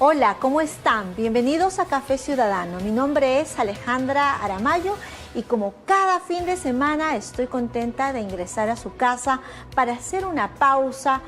Hola, ¿cómo están? Bienvenidos a Café Ciudadano. Mi nombre es Alejandra Aramayo y como cada fin de semana estoy contenta de ingresar a su casa para hacer una pausa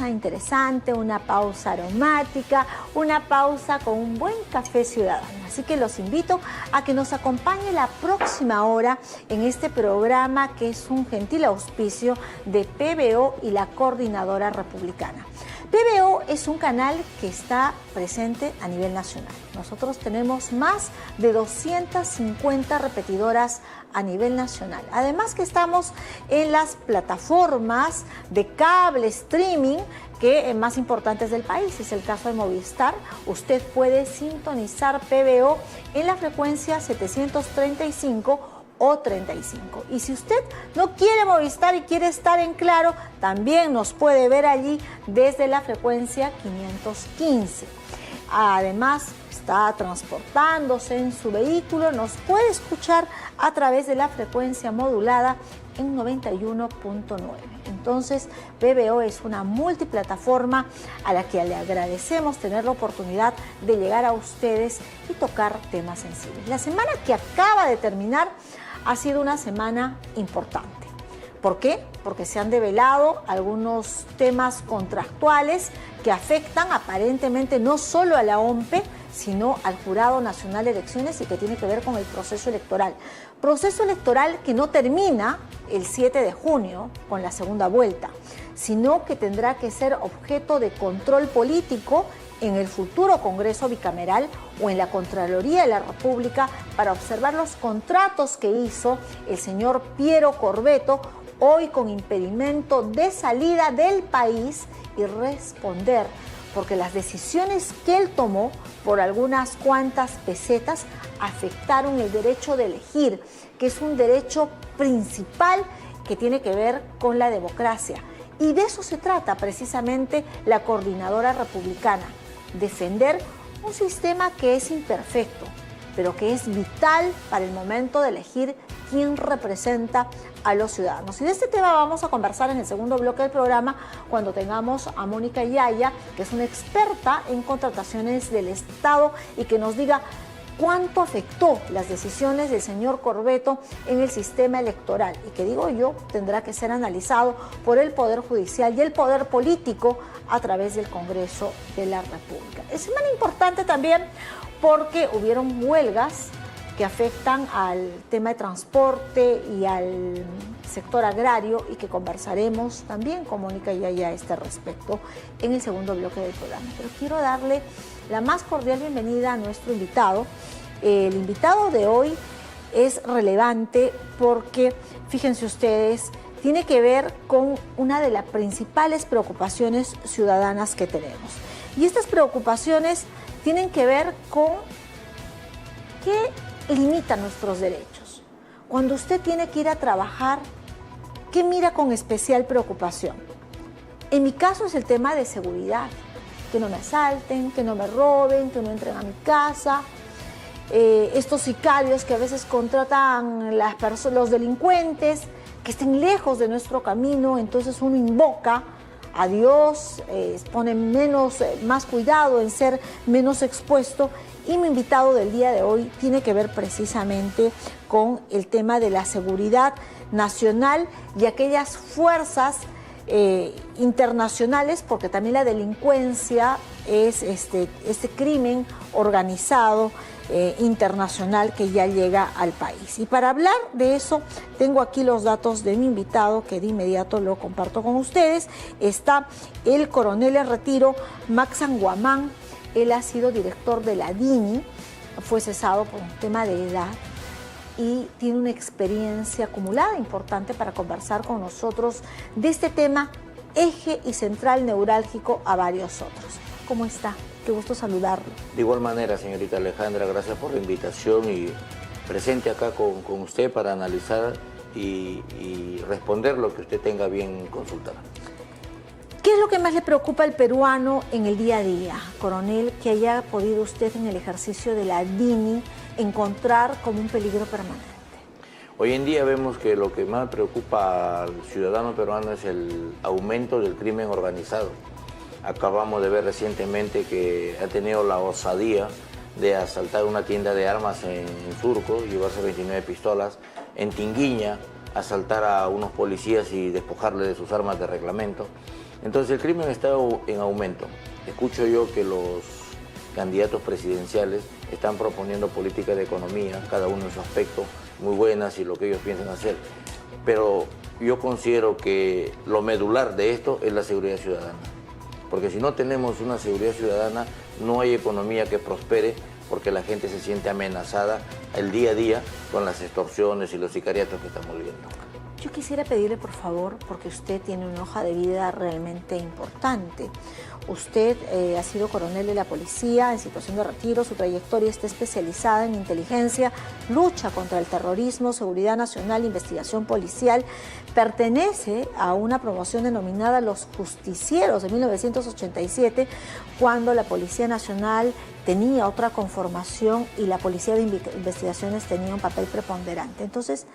interesante, una pausa aromática, una pausa con un buen café ciudadano. Así que los invito a que nos acompañe la próxima hora en este programa que es un gentil auspicio de PBO y la Coordinadora Republicana. PBO es un canal que está presente a nivel nacional. Nosotros tenemos más de 250 repetidoras a nivel nacional. Además que estamos en las plataformas de cable streaming que más importantes del país. Es el caso de Movistar. Usted puede sintonizar PBO en la frecuencia 735 o 35. Y si usted no quiere Movistar y quiere estar en Claro, también nos puede ver allí desde la frecuencia 515. Además, está transportándose en su vehículo, nos puede escuchar a través de la frecuencia modulada en 91.9. Entonces, PBO es una multiplataforma a la que le agradecemos tener la oportunidad de llegar a ustedes y tocar temas sensibles. La semana que acaba de terminar ha sido una semana importante. ¿Por qué? Porque se han develado algunos temas contractuales que afectan aparentemente no solo a la OMPE, sino al Jurado Nacional de Elecciones y que tiene que ver con el proceso electoral. Proceso electoral que no termina el 7 de junio con la segunda vuelta, sino que tendrá que ser objeto de control político en el futuro Congreso bicameral o en la Contraloría de la República para observar los contratos que hizo el señor Piero Corvetto, hoy con impedimento de salida del país, y responder, porque las decisiones que él tomó por algunas cuantas pesetas afectaron el derecho de elegir, que es un derecho principal que tiene que ver con la democracia. Y de eso se trata precisamente la Coordinadora Republicana, defender un sistema que es imperfecto, pero que es vital para el momento de elegir quién representa a los ciudadanos. Y de este tema vamos a conversar en el segundo bloque del programa cuando tengamos a Mónica Yaya, que es una experta en contrataciones del Estado y que nos diga cuánto afectó las decisiones del señor Corvetto en el sistema electoral y que, digo yo, tendrá que ser analizado por el Poder Judicial y el Poder Político a través del Congreso de la República. Es semana importante también porque hubieron huelgas que afectan al tema de transporte y al sector agrario y que conversaremos también con Mónica Yaya a este respecto en el segundo bloque del programa. Pero quiero darle la más cordial bienvenida a nuestro invitado. El invitado de hoy es relevante porque, fíjense ustedes, tiene que ver con una de las principales preocupaciones ciudadanas que tenemos. Y estas preocupaciones tienen que ver con qué limita nuestros derechos. Cuando usted tiene que ir a trabajar, ¿qué mira con especial preocupación? En mi caso es el tema de seguridad. Que no me asalten, que no me roben, que no entren a mi casa. Estos sicarios que a veces contratan los delincuentes, que estén lejos de nuestro camino, entonces uno invoca a Dios, pone más cuidado en ser menos expuesto. Y mi invitado del día de hoy tiene que ver precisamente con el tema de la seguridad nacional y aquellas fuerzas internacionales, porque también la delincuencia es este crimen organizado internacional que ya llega al país. Y para hablar de eso, tengo aquí los datos de mi invitado, que de inmediato lo comparto con ustedes. Está el coronel en retiro, Max Anguamán. Él ha sido director de la DINI, fue cesado por un tema de edad y tiene una experiencia acumulada importante para conversar con nosotros de este tema, eje y central neurálgico a varios otros. ¿Cómo está? Qué gusto saludarlo. De igual manera, señorita Alejandra, gracias por la invitación y presente acá con usted para analizar y responder lo que usted tenga bien consultar. ¿Qué es lo que más le preocupa al peruano en el día a día, coronel, que haya podido usted en el ejercicio de la DINI encontrar como un peligro permanente? Hoy en día vemos que lo que más preocupa al ciudadano peruano es el aumento del crimen organizado. Acabamos de ver recientemente que ha tenido la osadía de asaltar una tienda de armas en Surco, llevarse 29 pistolas. En Tinguiña, asaltar a unos policías y despojarle de sus armas de reglamento. Entonces el crimen está en aumento. Escucho yo que los candidatos presidenciales están proponiendo políticas de economía, cada uno en su aspecto, muy buenas y lo que ellos piensan hacer. Pero yo considero que lo medular de esto es la seguridad ciudadana. Porque si no tenemos una seguridad ciudadana, no hay economía que prospere, porque la gente se siente amenazada el día a día con las extorsiones y los sicariatos que estamos viendo. Yo quisiera pedirle, por favor, porque usted tiene una hoja de vida realmente importante. Usted ha sido coronel de la policía en situación de retiro, su trayectoria está especializada en inteligencia, lucha contra el terrorismo, seguridad nacional, investigación policial. Pertenece a una promoción denominada Los Justicieros de 1987, cuando la Policía Nacional tenía otra conformación y la Policía de Investigaciones tenía un papel preponderante. Entonces,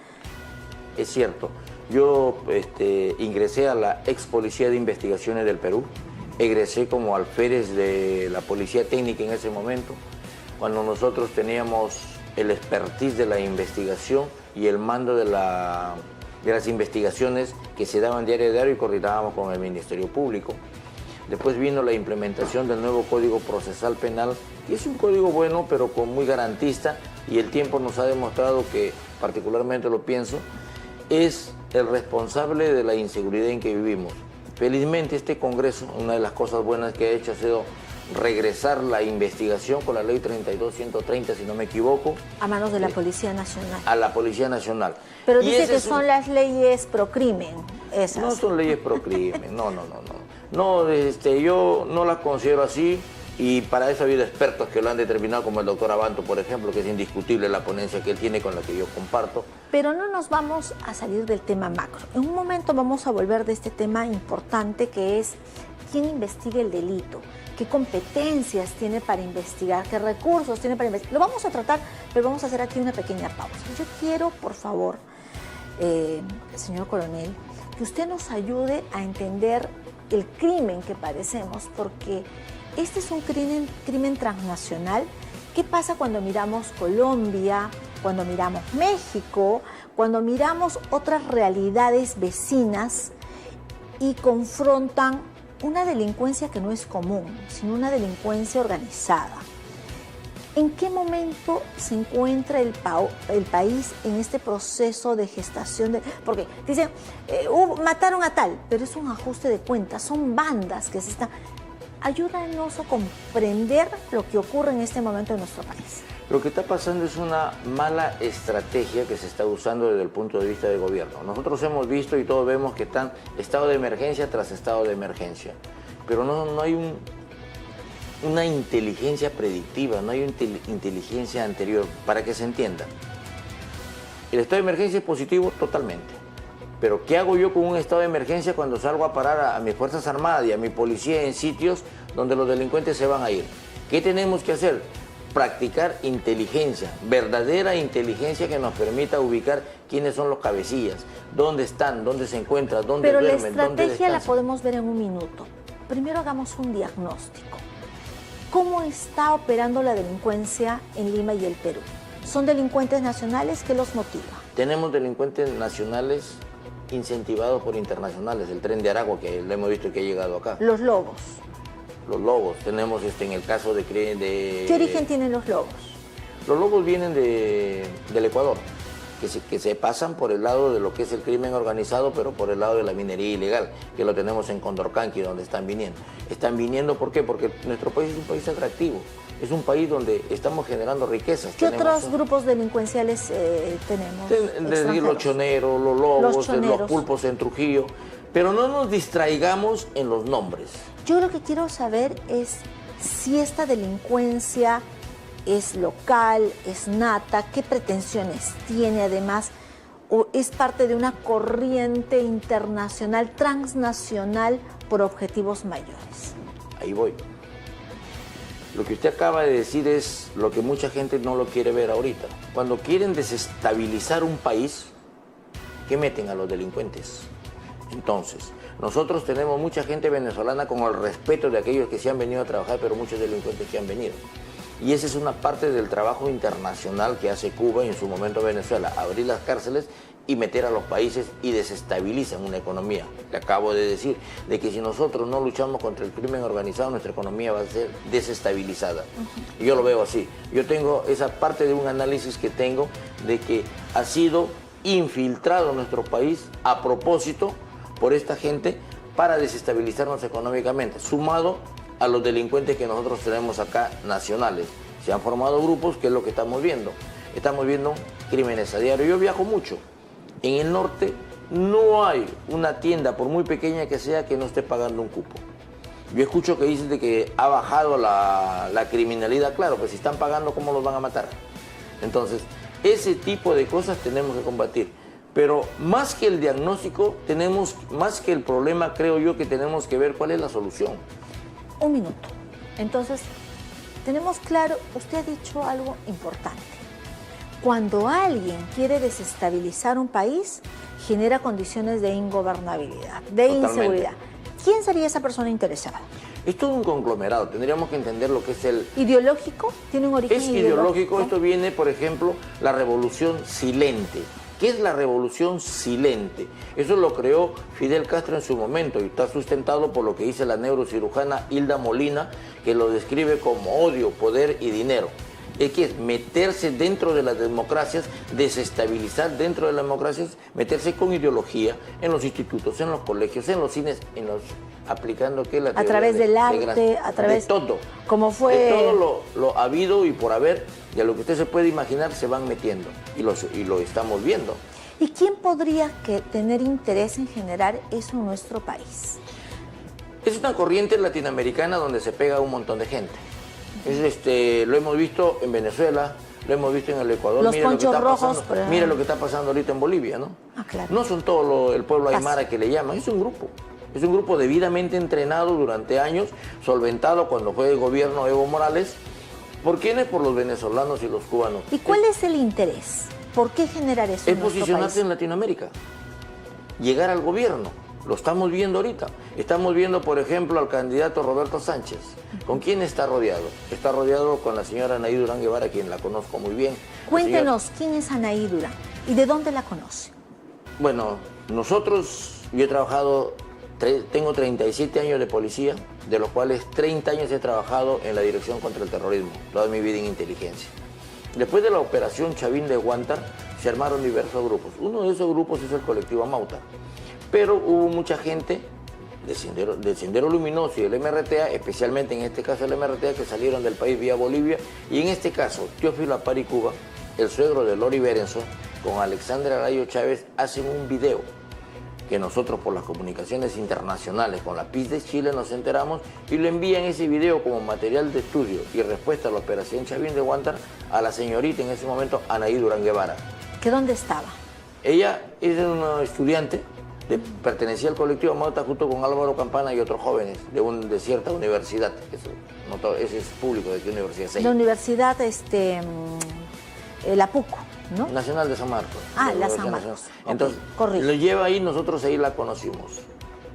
es cierto, yo ingresé a la ex Policía de Investigaciones del Perú, egresé como alférez de la Policía Técnica en ese momento, cuando nosotros teníamos el expertise de la investigación y el mando de las investigaciones que se daban diario a diario y coordinábamos con el Ministerio Público. Después vino la implementación del nuevo Código Procesal Penal, y es un código bueno, pero muy garantista, y el tiempo nos ha demostrado que, particularmente lo pienso, es el responsable de la inseguridad en que vivimos. Felizmente este Congreso, una de las cosas buenas que ha hecho ha sido regresar la investigación con la ley 32-130, si no me equivoco. A manos de la Policía Nacional. A la Policía Nacional. Pero dice que son las leyes pro crimen, esas. No son leyes pro crimen, no. No, yo no las considero así, y para eso ha habido expertos que lo han determinado, como el doctor Abanto, por ejemplo, que es indiscutible la ponencia que él tiene, con la que yo comparto. Pero no nos vamos a salir del tema macro. En un momento vamos a volver de este tema importante, que es quién investiga el delito, qué competencias tiene para investigar, qué recursos tiene para investigar. Lo vamos a tratar, pero vamos a hacer aquí una pequeña pausa. Yo quiero, por favor, señor coronel, que usted nos ayude a entender el crimen que padecemos, porque este es un crimen transnacional. ¿Qué pasa cuando miramos Colombia, cuando miramos México, cuando miramos otras realidades vecinas y confrontan una delincuencia que no es común, sino una delincuencia organizada? ¿En qué momento se encuentra el país en este proceso de gestación? Porque dicen, mataron a tal, pero es un ajuste de cuentas, son bandas que se están... Ayúdanos a comprender lo que ocurre en este momento en nuestro país. Lo que está pasando es una mala estrategia que se está usando desde el punto de vista del gobierno. Nosotros hemos visto y todos vemos que están estado de emergencia tras estado de emergencia, pero no hay una inteligencia predictiva, no hay una inteligencia anterior, para que se entienda. El estado de emergencia es positivo totalmente, pero ¿qué hago yo con un estado de emergencia cuando salgo a parar a mis Fuerzas Armadas y a mi policía en sitios donde los delincuentes se van a ir? ¿Qué tenemos que hacer? Practicar inteligencia, verdadera inteligencia que nos permita ubicar quiénes son los cabecillas, dónde están, dónde se encuentran, dónde duermen, dónde descansan. Pero la estrategia la podemos ver en un minuto. Primero hagamos un diagnóstico. ¿Cómo está operando la delincuencia en Lima y el Perú? ¿Son delincuentes nacionales? ¿Qué los motiva? Tenemos delincuentes nacionales incentivados por internacionales. El Tren de Aragua, que lo hemos visto que ha llegado acá. Los lobos. Los lobos. Tenemos en el caso de... ¿Qué origen tienen los lobos? Los lobos vienen del Ecuador, que se pasan por el lado de lo que es el crimen organizado, pero por el lado de la minería ilegal, que lo tenemos en Condorcanqui, donde están viniendo. ¿Están viniendo por qué? Porque nuestro país es un país atractivo. Es un país donde estamos generando riquezas. ¿Qué otros grupos delincuenciales tenemos? Desde los choneros, los lobos, los pulpos en Trujillo. Pero no nos distraigamos en los nombres. Yo lo que quiero saber es si esta delincuencia es local, es nata, qué pretensiones tiene además, o es parte de una corriente internacional, transnacional, por objetivos mayores. Ahí voy. Lo que usted acaba de decir es lo que mucha gente no lo quiere ver ahorita. Cuando quieren desestabilizar un país, ¿qué meten a los delincuentes? Entonces, nosotros tenemos mucha gente venezolana con el respeto de aquellos que se han venido a trabajar, pero muchos delincuentes que han venido. Y esa es una parte del trabajo internacional que hace Cuba y en su momento Venezuela, abrir las cárceles y meter a los países y desestabilizan una economía. Le acabo de decir, de que si nosotros no luchamos contra el crimen organizado, nuestra economía va a ser desestabilizada. Y yo lo veo así. Yo tengo esa parte de un análisis que tengo de que ha sido infiltrado nuestro país a propósito por esta gente para desestabilizarnos económicamente, sumado a los delincuentes que nosotros tenemos acá nacionales. Se han formado grupos, que es lo que estamos viendo. Estamos viendo crímenes a diario. Yo viajo mucho. En el norte no hay una tienda, por muy pequeña que sea, que no esté pagando un cupo. Yo escucho que dicen de que ha bajado la criminalidad. Claro, pues si están pagando, ¿cómo los van a matar? Entonces, ese tipo de cosas tenemos que combatir. Pero más que el diagnóstico, más que el problema, creo yo que tenemos que ver cuál es la solución. Un minuto. Entonces, tenemos claro, usted ha dicho algo importante. Cuando alguien quiere desestabilizar un país, genera condiciones de ingobernabilidad, de inseguridad. ¿Quién sería esa persona interesada? Es todo un conglomerado, tendríamos que entender lo que es el... ¿Ideológico? ¿Tiene un origen ideológico? Es ideológico, esto viene, por ejemplo, la revolución silente. ¿Qué es la revolución silente? Eso lo creó Fidel Castro en su momento y está sustentado por lo que dice la neurocirujana Hilda Molina, que lo describe como odio, poder y dinero. Es que es meterse dentro de las democracias, desestabilizar dentro de las democracias, meterse con ideología en los institutos, en los colegios, en los cines, aplicando ¿qué? La a través del arte, a través de todo. ¿Cómo fue? De todo lo habido y por haber, de lo que usted se puede imaginar, se van metiendo y lo estamos viendo. ¿Y quién podría tener interés en generar eso en nuestro país? Es una corriente latinoamericana donde se pega un montón de gente. Lo hemos visto en Venezuela, lo hemos visto en el Ecuador. Los ponchos rojos. Mira lo que está pasando ahorita en Bolivia, ¿no? Ah, claro. No son todo el pueblo aymara que le llaman, es un grupo. Es un grupo debidamente entrenado durante años, solventado cuando fue el gobierno de Evo Morales. ¿Por quiénes? Por los venezolanos y los cubanos. ¿Y cuál es el interés? ¿Por qué generar eso en nuestro país? Es posicionarse en Latinoamérica, llegar al gobierno. Lo estamos viendo ahorita. Estamos viendo, por ejemplo, al candidato Roberto Sánchez. ¿Con quién está rodeado? Está rodeado con la señora Anaí Durán Guevara, quien la conozco muy bien. Cuéntenos, ¿quién es Anaí Durán? ¿Y de dónde la conoce? Bueno, yo he trabajado, tengo 37 años de policía, de los cuales 30 años he trabajado en la Dirección contra el Terrorismo, toda mi vida en inteligencia. Después de la operación Chavín de Huántar, se armaron diversos grupos. Uno de esos grupos es el colectivo Amauta. Pero hubo mucha gente del Sendero Luminoso y del MRTA, especialmente en este caso el MRTA, que salieron del país vía Bolivia. Y en este caso, Teófilo Apari Cuba, el suegro de Lori Berenson, con Alexandra Arayo Chávez, hacen un video que nosotros por las comunicaciones internacionales con la PIS de Chile nos enteramos y le envían ese video como material de estudio y respuesta a la operación Chavín de Huántar a la señorita en ese momento, Anaí Durán Guevara. ¿Que dónde estaba? Ella es una estudiante, pertenecía al colectivo Amauta junto con Álvaro Campana y otros jóvenes de cierta universidad. Ese es público, ¿de qué universidad? La universidad, la PUC, ¿no? Nacional de San Marcos. Ah, la San Marcos. Entonces, lo lleva ahí, nosotros ahí la conocimos,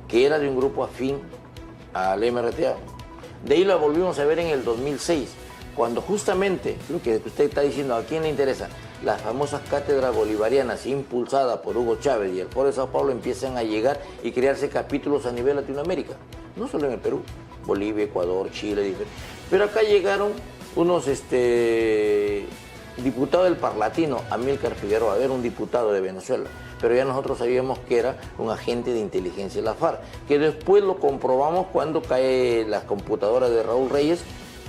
que era de un grupo afín al MRTA. De ahí la volvimos a ver en el 2006, cuando justamente, lo que usted está diciendo, ¿a quién le interesa? Las famosas cátedras bolivarianas impulsadas por Hugo Chávez y el Foro de Sao Paulo empiezan a llegar y crearse capítulos a nivel Latinoamérica, no solo en el Perú, Bolivia, Ecuador, Chile, pero acá llegaron unos diputado del Parlatino, Amílcar Figueroa, era un diputado de Venezuela, pero ya nosotros sabíamos que era un agente de inteligencia de la FARC, que después lo comprobamos cuando cae las computadoras de Raúl Reyes,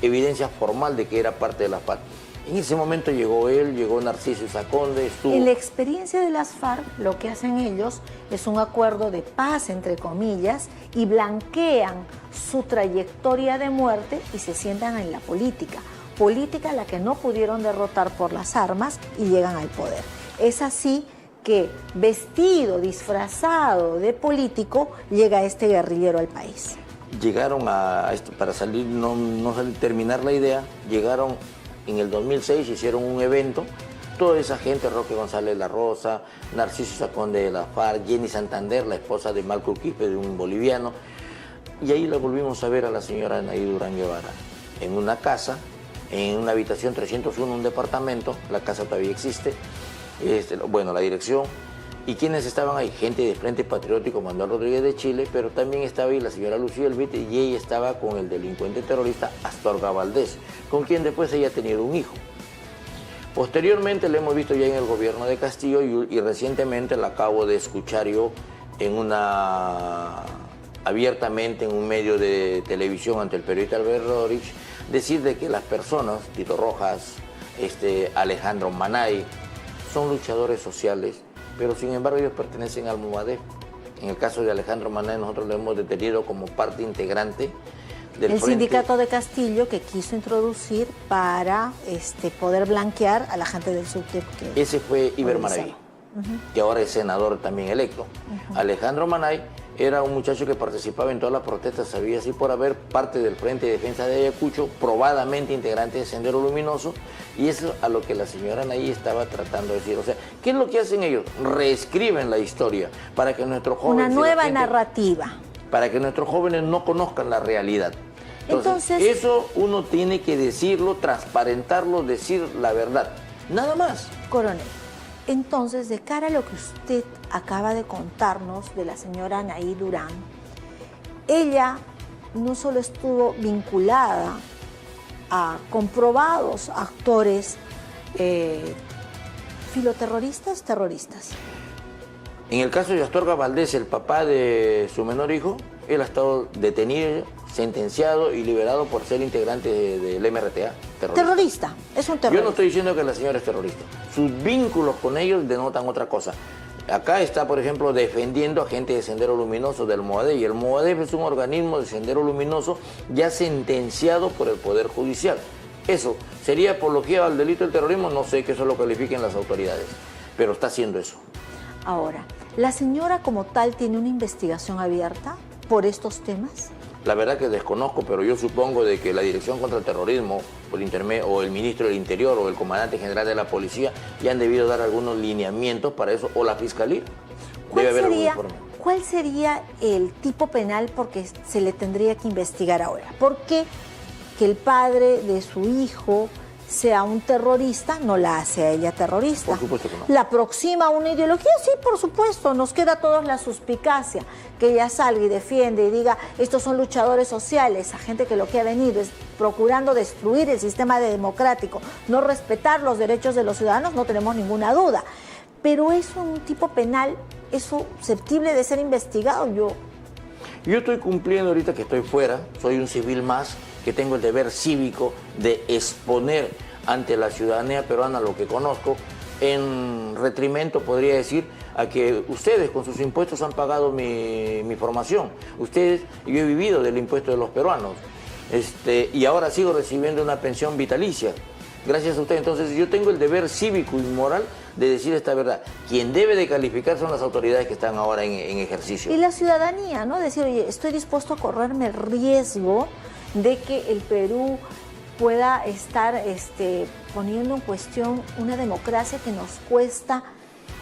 evidencia formal de que era parte de la FARC. En ese momento llegó él, llegó Narciso Isaconde, estuvo... En la experiencia de las FARC, lo que hacen ellos es un acuerdo de paz, entre comillas, y blanquean su trayectoria de muerte y se sientan en la política a la que no pudieron derrotar por las armas y llegan al poder. Es así que, vestido, disfrazado de político, llega este guerrillero al país. Llegaron a esto, para salir, terminar la idea, llegaron en el 2006, hicieron un evento toda esa gente, Roque González La Rosa, Narciso Sacón de la FARC, Jenny Santander, la esposa de Marco Quispe, de un boliviano. Y ahí la volvimos a ver a la señora Anaí Durán Guevara, en una casa, en una habitación 301, un departamento, la casa todavía existe, bueno, la dirección. ¿Y quiénes estaban ahí? Gente de Frente Patriótico, Manuel Rodríguez de Chile, pero también estaba ahí la señora Lucía Elvite, y ella estaba con el delincuente terrorista Astorga Valdés, con quien después ella ha tenido un hijo. Posteriormente la hemos visto ya en el gobierno de Castillo y recientemente la acabo de escuchar yo abiertamente en un medio de televisión ante el periodista Alberto Rodríguez, decir de que las personas, Tito Rojas, Alejandro Manay, son luchadores sociales, pero sin embargo ellos pertenecen al Movadef. En el caso de Alejandro Manay nosotros lo hemos detenido como parte integrante del sindicato de Castillo, que quiso introducir para poder blanquear a la gente del SUTEP. Ese fue Iber Maraví, que ahora es senador también electo. Alejandro Manay era un muchacho que participaba en todas las protestas, sabía así por haber, parte del Frente de Defensa de Ayacucho, probadamente integrante de Sendero Luminoso, y eso es a lo que la señora Anaí estaba tratando de decir. O sea, ¿qué es lo que hacen ellos? Reescriben la historia para que nuestros jóvenes... Una nueva narrativa. Para que nuestros jóvenes no conozcan la realidad. Entonces, eso uno tiene que decirlo, transparentarlo, decir la verdad. Nada más. Coronel, entonces, de cara a lo que usted acaba de contarnos de la señora Anaí Durán, ella no solo estuvo vinculada a comprobados actores filoterroristas, terroristas. En el caso de Astorga Valdés, el papá de su menor hijo, él ha estado detenido, sentenciado y liberado por ser integrante del MRTA. Terrorista, es un terrorista. Yo no estoy diciendo que la señora es terrorista. Sus vínculos con ellos denotan otra cosa. Acá está, por ejemplo, defendiendo a gente de Sendero Luminoso del Movadef, y el Movadef es un organismo de Sendero Luminoso ya sentenciado por el Poder Judicial. Eso, ¿sería apología al delito del terrorismo? No sé que eso lo califiquen las autoridades, pero está haciendo eso. Ahora, ¿la señora como tal tiene una investigación abierta por estos temas? La verdad que desconozco, pero yo supongo de que la Dirección contra el Terrorismo o el Ministro del Interior o el Comandante General de la Policía ya han debido dar algunos lineamientos para eso, o la Fiscalía. Debe haber algún informe. ¿Cuál sería el tipo penal porque se le tendría que investigar ahora? ¿Por qué que el padre de su hijo sea un terrorista no la hace a ella terrorista? Por supuesto que no. ¿La aproxima a una ideología? Sí, por supuesto. Nos queda a todos la suspicacia que ella salga y defiende y diga, estos son luchadores sociales, a gente que lo que ha venido es procurando destruir el sistema democrático, no respetar los derechos de los ciudadanos, no tenemos ninguna duda. Pero eso, un tipo penal, es susceptible de ser investigado. Yo estoy cumpliendo ahorita que estoy fuera, soy un civil más, que tengo el deber cívico de exponer ante la ciudadanía peruana lo que conozco, en retrimento, podría decir, a que ustedes con sus impuestos han pagado mi formación. Yo he vivido del impuesto de los peruanos, y ahora sigo recibiendo una pensión vitalicia. Gracias a ustedes. Entonces yo tengo el deber cívico y moral de decir esta verdad. Quien debe de calificar son las autoridades que están ahora en ejercicio. Y la ciudadanía, ¿no? Decir, oye, estoy dispuesto a correrme el riesgo de que el Perú pueda estar poniendo en cuestión una democracia que nos cuesta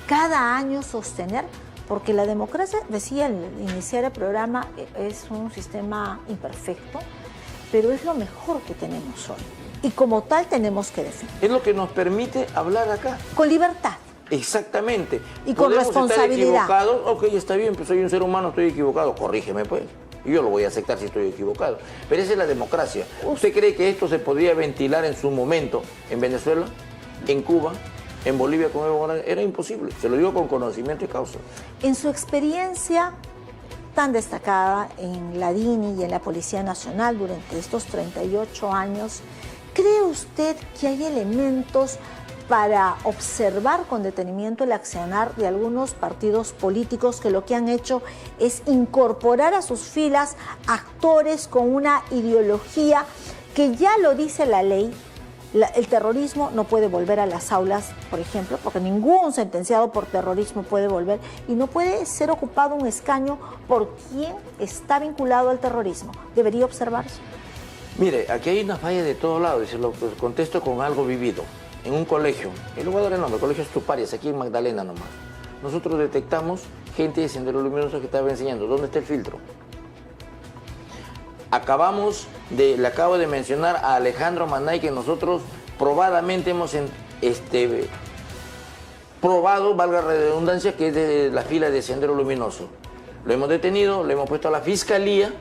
cada año sostener, porque la democracia, decía al iniciar el programa, es un sistema imperfecto, pero es lo mejor que tenemos hoy. Y como tal tenemos que defender. Es lo que nos permite hablar acá. Con libertad. Exactamente. Y con responsabilidad. Estar equivocado, ok, está bien, pues soy un ser humano, estoy equivocado, corrígeme pues. Y yo lo voy a aceptar si estoy equivocado. Pero esa es la democracia. ¿Usted cree que esto se podría ventilar en su momento en Venezuela, en Cuba, en Bolivia con Evo Morales? Era imposible. Se lo digo con conocimiento y causa. En su experiencia tan destacada en la DINI y en la Policía Nacional durante estos 38 años, ¿cree usted que hay elementos para observar con detenimiento el accionar de algunos partidos políticos que lo que han hecho es incorporar a sus filas actores con una ideología que ya lo dice la ley? El terrorismo no puede volver a las aulas, por ejemplo, porque ningún sentenciado por terrorismo puede volver, y no puede ser ocupado un escaño por quien está vinculado al terrorismo. ¿Debería observarse? Mire, aquí hay una falla de todos lados, y se lo contesto con algo vivido. en un colegio, y le voy a dar el nombre, Colegio Estuparias, aquí en Magdalena nomás. Nosotros detectamos gente de Sendero Luminoso que estaba enseñando. ¿Dónde está el filtro? Le acabo de mencionar a Alejandro Manay que nosotros probadamente hemos probado, valga la redundancia, que es de la fila de Sendero Luminoso. Lo hemos detenido, lo hemos puesto a la fiscalía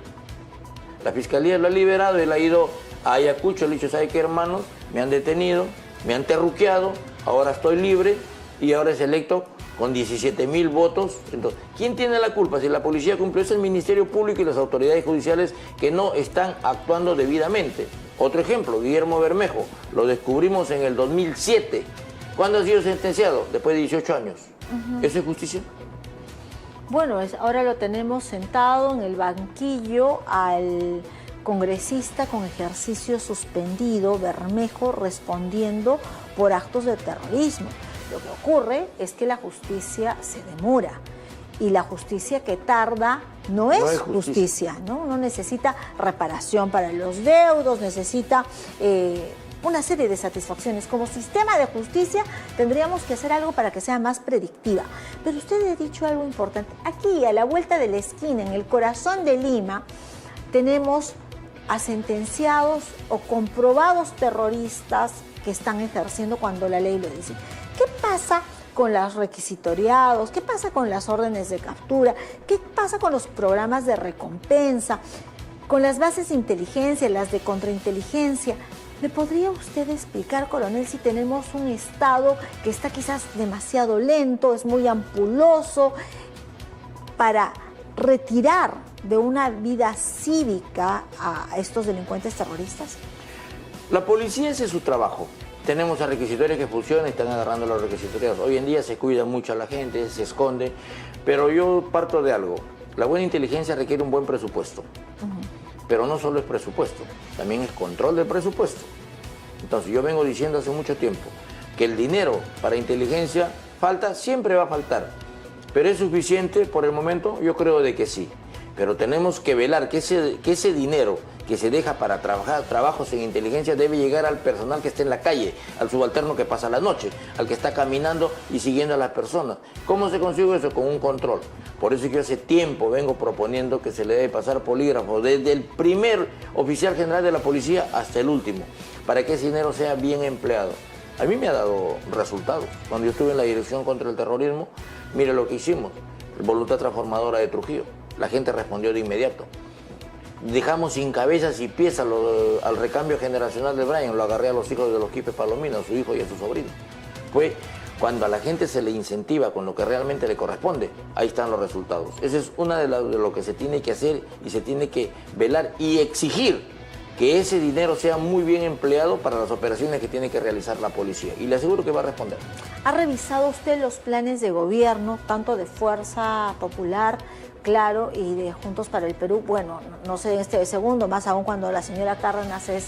lo ha liberado, él ha ido a Ayacucho, le ha dicho, ¿sabe qué, hermanos? Me han detenido, me han terruqueado, ahora estoy libre y ahora es electo con 17.000 votos. Entonces, ¿quién tiene la culpa? Si la policía cumplió, es el Ministerio Público y las autoridades judiciales que no están actuando debidamente. Otro ejemplo, Guillermo Bermejo, lo descubrimos en el 2007. ¿Cuándo ha sido sentenciado? Después de 18 años. ¿Eso es justicia? Bueno, ahora lo tenemos sentado en el banquillo al congresista con ejercicio suspendido, Bermejo, respondiendo por actos de terrorismo. Lo que ocurre es que la justicia se demora y la justicia que tarda no es justicia, ¿no? No necesita reparación para los deudos, necesita una serie de satisfacciones. Como sistema de justicia tendríamos que hacer algo para que sea más predictiva. Pero usted ha dicho algo importante. Aquí, a la vuelta de la esquina, en el corazón de Lima, tenemos a sentenciados o comprobados terroristas que están ejerciendo cuando la ley lo dice. ¿Qué pasa con los requisitoriados? ¿Qué pasa con las órdenes de captura? ¿Qué pasa con los programas de recompensa? Con las bases de inteligencia, las de contrainteligencia. ¿Me podría usted explicar, coronel, si tenemos un Estado que está quizás demasiado lento, es muy ampuloso, para retirar de una vida cívica a estos delincuentes terroristas? La policía ese es su trabajo. Tenemos a requisitorios que funcionan, están agarrando a los requisitoriados. Hoy en día se cuida mucho a la gente, se esconde, pero yo parto de algo. La buena inteligencia requiere un buen presupuesto. Pero no solo es presupuesto, también es control del presupuesto. Entonces yo vengo diciendo hace mucho tiempo que el dinero para inteligencia falta, siempre va a faltar. ¿Pero es suficiente por el momento? Yo creo de que sí. Pero tenemos que velar que ese dinero que se deja para trabajar trabajos en inteligencia debe llegar al personal que esté en la calle, al subalterno que pasa la noche, al que está caminando y siguiendo a las personas. ¿Cómo se consigue eso? Con un control. Por eso yo hace tiempo vengo proponiendo que se le debe pasar polígrafo desde el primer oficial general de la policía hasta el último, para que ese dinero sea bien empleado. A mí me ha dado resultados. Cuando yo estuve en la Dirección contra el Terrorismo, mire lo que hicimos, Voluntad Transformadora de Trujillo. La gente respondió de inmediato. Dejamos sin cabezas y pies al recambio generacional de Brian, lo agarré a los hijos de los Quipes Palomino, a su hijo y a su sobrino. Fue cuando a la gente se le incentiva con lo que realmente le corresponde, ahí están los resultados. Esa es una de lo que se tiene que hacer y se tiene que velar y exigir que ese dinero sea muy bien empleado para las operaciones que tiene que realizar la policía. Y le aseguro que va a responder. ¿Ha revisado usted los planes de gobierno, tanto de Fuerza Popular, Claro, y de Juntos para el Perú? Bueno, no sé en este segundo, más aún cuando la señora Cárdenas es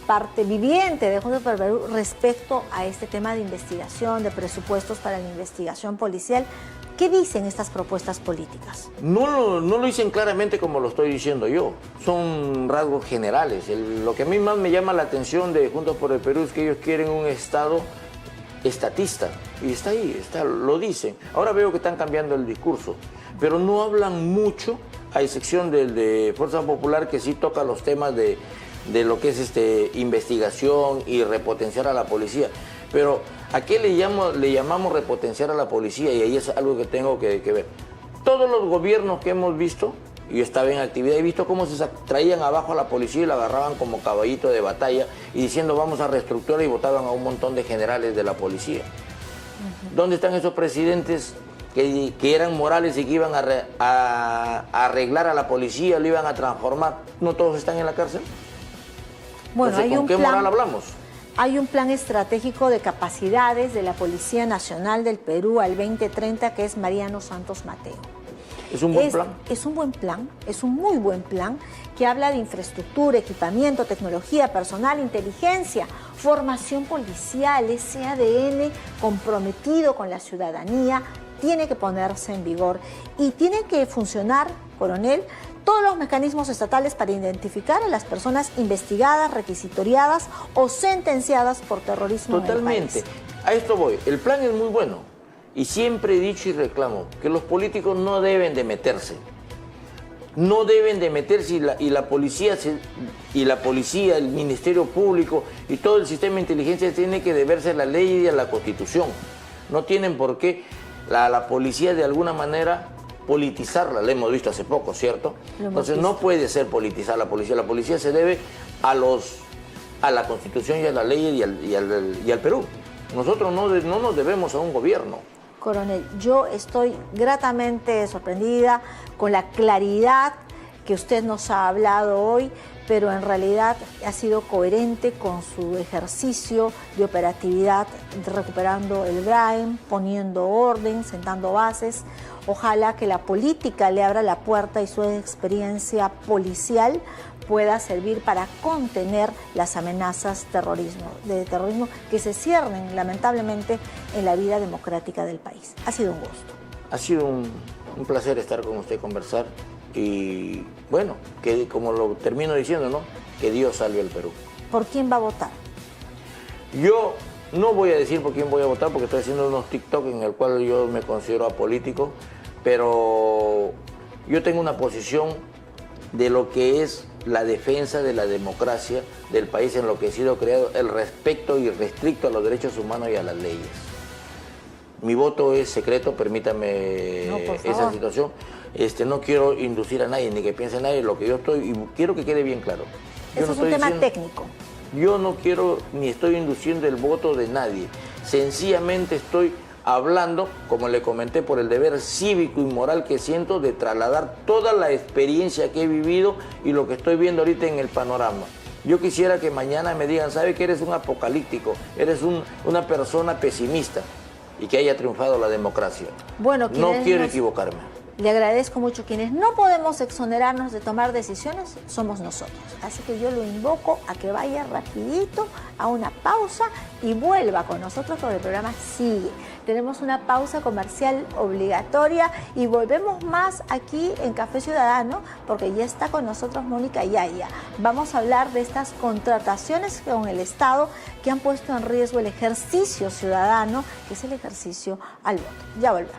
parte viviente de Juntos para el Perú respecto a este tema de investigación, de presupuestos para la investigación policial. ¿Qué dicen estas propuestas políticas? No lo dicen claramente como lo estoy diciendo yo, son rasgos generales. Lo que a mí más me llama la atención de Juntos por el Perú es que ellos quieren un Estado estatista, y está ahí, lo dicen. Ahora veo que están cambiando el discurso, pero no hablan mucho, a excepción del de Fuerza Popular, que sí toca los temas de lo que es investigación y repotenciar a la policía. Pero ¿a qué le llamamos repotenciar a la policía? Y ahí es algo que tengo que ver. Todos los gobiernos que hemos visto, y yo estaba en actividad, he visto cómo se traían abajo a la policía y la agarraban como caballito de batalla y diciendo vamos a reestructurar, y votaban a un montón de generales de la policía. ¿Dónde están esos presidentes que eran morales y que iban a arreglar a la policía, lo iban a transformar? ¿No todos están en la cárcel? Bueno, entonces, ¿con qué moral hablamos? Hay un plan estratégico de capacidades de la Policía Nacional del Perú al 2030 que es Mariano Santos Mateo. ¿Es un buen plan? Es un buen plan, es un muy buen plan que habla de infraestructura, equipamiento, tecnología, personal, inteligencia, formación policial, ese ADN comprometido con la ciudadanía, tiene que ponerse en vigor y tiene que funcionar, coronel, todos los mecanismos estatales para identificar a las personas investigadas, requisitoriadas o sentenciadas por terrorismo. Totalmente. En el país. A esto voy. El plan es muy bueno. Y siempre he dicho y reclamo que los políticos no deben de meterse. No deben de meterse y la policía, el Ministerio Público y todo el sistema de inteligencia tiene que deberse a la ley y a la Constitución. No tienen por qué la policía de alguna manera politizarla. La hemos visto hace poco, ¿cierto? Entonces no puede ser politizar la policía. La policía se debe a la Constitución y a la ley y al Perú. Nosotros no nos debemos a un gobierno. Coronel, yo estoy gratamente sorprendida con la claridad que usted nos ha hablado hoy, pero en realidad ha sido coherente con su ejercicio de operatividad, recuperando el BRAEM, poniendo orden, sentando bases. Ojalá que la política le abra la puerta y su experiencia policial pueda servir para contener las amenazas de terrorismo que se ciernen lamentablemente en la vida democrática del país. Ha sido un gusto. Ha sido un placer estar con usted, conversar y bueno, que como lo termino diciendo, ¿no? Que Dios salve al Perú. ¿Por quién va a votar? Yo no voy a decir por quién voy a votar porque estoy haciendo unos TikTok en el cual yo me considero apolítico, pero yo tengo una posición de lo que es la defensa de la democracia del país en lo que ha sido creado, el respeto irrestricto a los derechos humanos y a las leyes. Mi voto es secreto, permítame esa situación. No quiero inducir a nadie, ni que piense nadie lo que yo estoy, y quiero que quede bien claro. Eso es un tema técnico. Yo no quiero ni estoy induciendo el voto de nadie. Sencillamente estoy hablando, como le comenté, por el deber cívico y moral que siento de trasladar toda la experiencia que he vivido y lo que estoy viendo ahorita en el panorama. Yo quisiera que mañana me digan, ¿sabe que eres un apocalíptico? Eres una persona pesimista y que haya triunfado la democracia. Bueno, no quiero equivocarme. Le agradezco mucho. Quienes no podemos exonerarnos de tomar decisiones somos nosotros. Así que yo lo invoco a que vaya rapidito a una pausa y vuelva con nosotros porque el programa sigue. Tenemos una pausa comercial obligatoria y volvemos más aquí en Café Ciudadano porque ya está con nosotros Mónica Yaya. Vamos a hablar de estas contrataciones con el Estado que han puesto en riesgo el ejercicio ciudadano, que es el ejercicio al voto. Ya volvemos.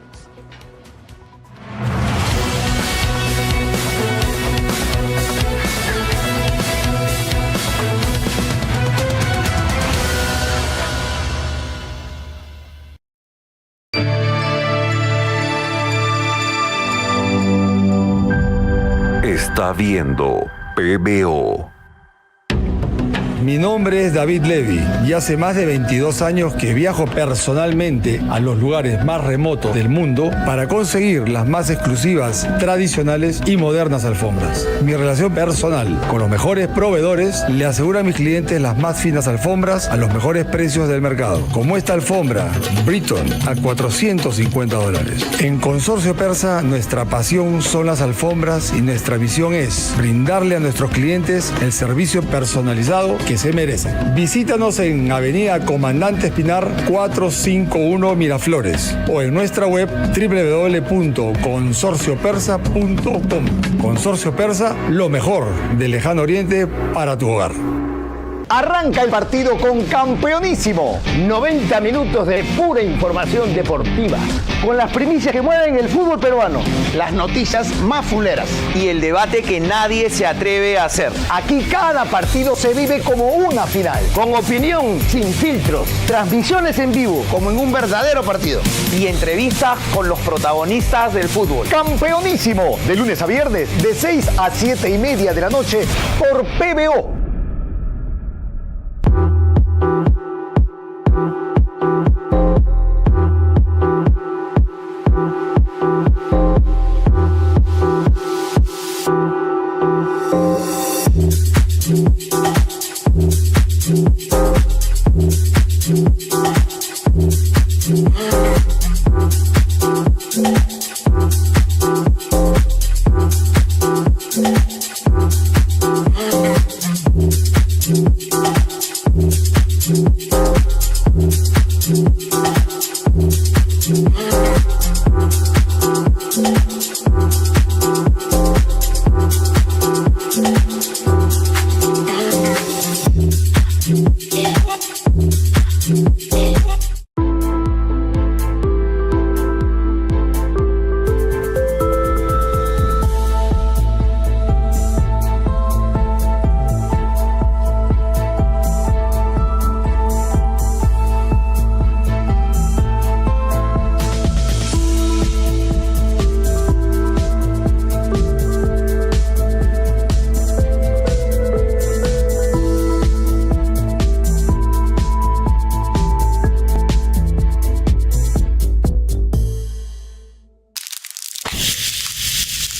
Está viendo PBO. Mi nombre es David Levy y hace más de 22 años que viajo personalmente a los lugares más remotos del mundo para conseguir las más exclusivas, tradicionales y modernas alfombras. Mi relación personal con los mejores proveedores le asegura a mis clientes las más finas alfombras a los mejores precios del mercado, como esta alfombra Britton a $450. En Consorcio Persa, nuestra pasión son las alfombras y nuestra visión es brindarle a nuestros clientes el servicio personalizado que se merecen. Visítanos en Avenida Comandante Espinar 451 Miraflores o en nuestra web www.consorciopersa.com. Consorcio Persa, lo mejor del Lejano Oriente para tu hogar. Arranca el partido con Campeonísimo. 90 minutos de pura información deportiva, con las primicias que mueven el fútbol peruano, las noticias más fuleras y el debate que nadie se atreve a hacer. Aquí cada partido se vive como una final, con opinión sin filtros, transmisiones en vivo como en un verdadero partido y entrevistas con los protagonistas del fútbol. Campeonísimo, de lunes a viernes de 6 a 7:30 de la noche por PBO.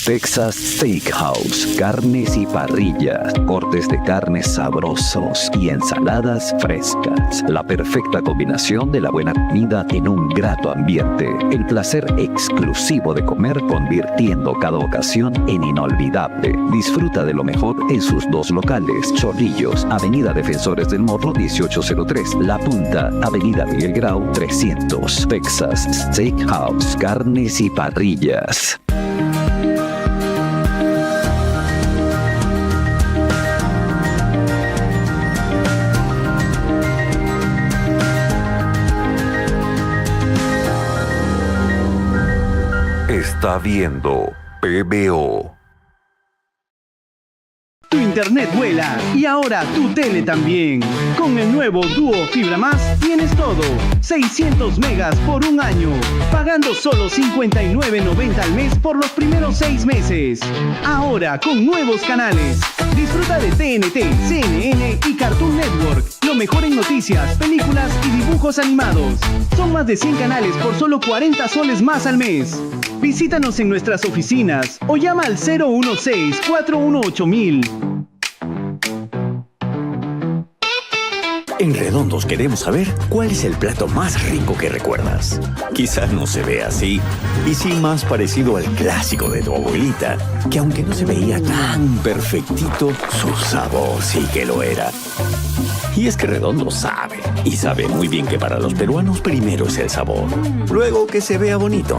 Texas Steakhouse, carnes y parrillas, cortes de carnes sabrosos y ensaladas frescas. La perfecta combinación de la buena comida en un grato ambiente. El placer exclusivo de comer convirtiendo cada ocasión en inolvidable. Disfruta de lo mejor en sus dos locales. Chorrillos, Avenida Defensores del Morro 1803. La Punta, Avenida Miguel Grau 300. Texas Steakhouse, carnes y parrillas. Está viendo PBO. Tu internet vuela y ahora tu tele también. Con el nuevo Duo Fibra Más tienes todo. 600 megas por un año, pagando solo $59.90 al mes por los primeros 6 meses. Ahora con nuevos canales. Disfruta de TNT, CNN y Cartoon Network. Lo mejor en noticias, películas y dibujos animados. Son más de 100 canales por solo 40 soles más al mes. Visítanos en nuestras oficinas o llama al 016-418-1000. En Redondos queremos saber cuál es el plato más rico que recuerdas. Quizás no se ve así, y sí más parecido al clásico de tu abuelita, que aunque no se veía tan perfectito, su sabor sí que lo era. Y es que Redondo sabe, y sabe muy bien que para los peruanos primero es el sabor, luego que se vea bonito,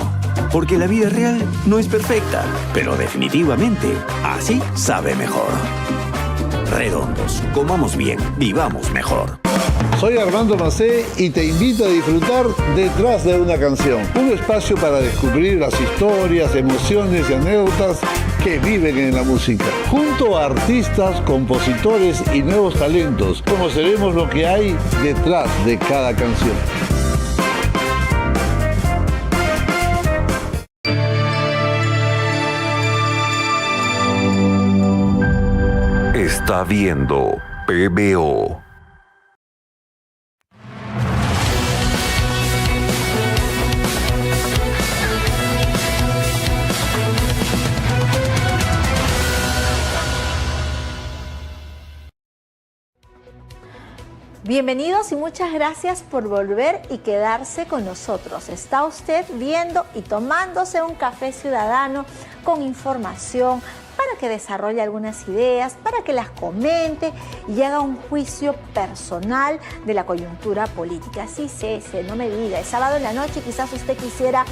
porque la vida real no es perfecta, pero definitivamente así sabe mejor. Redondos, comamos bien, vivamos mejor. Soy Armando Macé y te invito a disfrutar Detrás de una canción, un espacio para descubrir las historias, emociones y anécdotas que viven en la música. Junto a artistas, compositores y nuevos talentos, conoceremos lo que hay detrás de cada canción. Está viendo PBO. Bienvenidos y muchas gracias por volver y quedarse con nosotros. Está usted viendo y tomándose un café ciudadano con información para que desarrolle algunas ideas, para que las comente y haga un juicio personal de la coyuntura política. Sí, no me diga, es sábado en la noche, quizás usted quisiera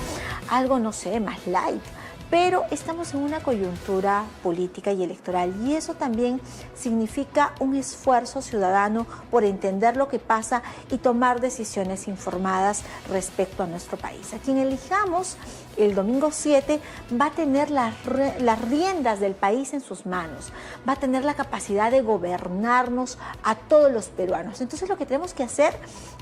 algo, no sé, más light. Pero estamos en una coyuntura política y electoral y eso también significa un esfuerzo ciudadano por entender lo que pasa y tomar decisiones informadas respecto a nuestro país. A quien elijamos el domingo 7 va a tener las riendas del país en sus manos, va a tener la capacidad de gobernarnos a todos los peruanos. Entonces lo que tenemos que hacer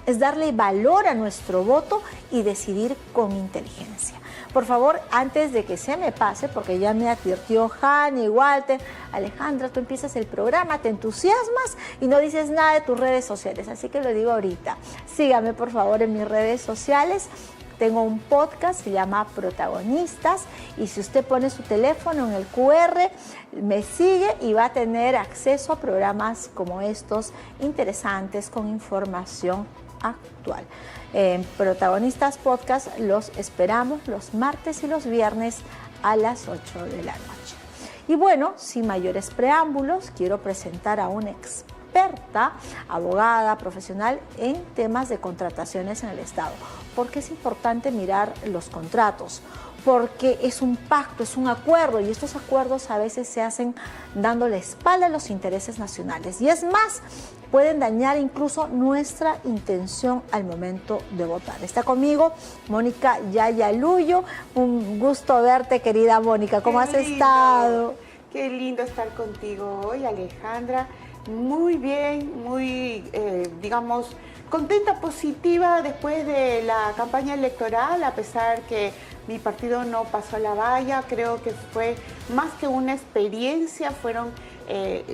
es darle valor a nuestro voto y decidir con inteligencia. Por favor, antes de que se me pase, porque ya me advirtió Jani, Walter, Alejandra, tú empiezas el programa, te entusiasmas y no dices nada de tus redes sociales, así que lo digo ahorita. Sígame por favor en mis redes sociales. Tengo un podcast, se llama Protagonistas, y si usted pone su teléfono en el QR, me sigue y va a tener acceso a programas como estos, interesantes, con información actual. En Protagonistas Podcast los esperamos los martes y los viernes a las 8 de la noche. Y bueno, sin mayores preámbulos, quiero presentar a una experta, abogada, profesional en temas de contrataciones en el Estado. ¿Por qué es importante mirar los contratos? Porque es un pacto, es un acuerdo, y estos acuerdos a veces se hacen dando la espalda a los intereses nacionales. Y es más, pueden dañar incluso nuestra intención al momento de votar. Está conmigo Mónica Yayaluyo. Un gusto verte, querida Mónica. ¿Cómo has estado? Qué lindo estar contigo hoy, Alejandra. Muy bien, muy, digamos, contenta, positiva después de la campaña electoral, a pesar que mi partido no pasó la valla. Creo que fue más que una experiencia, fueron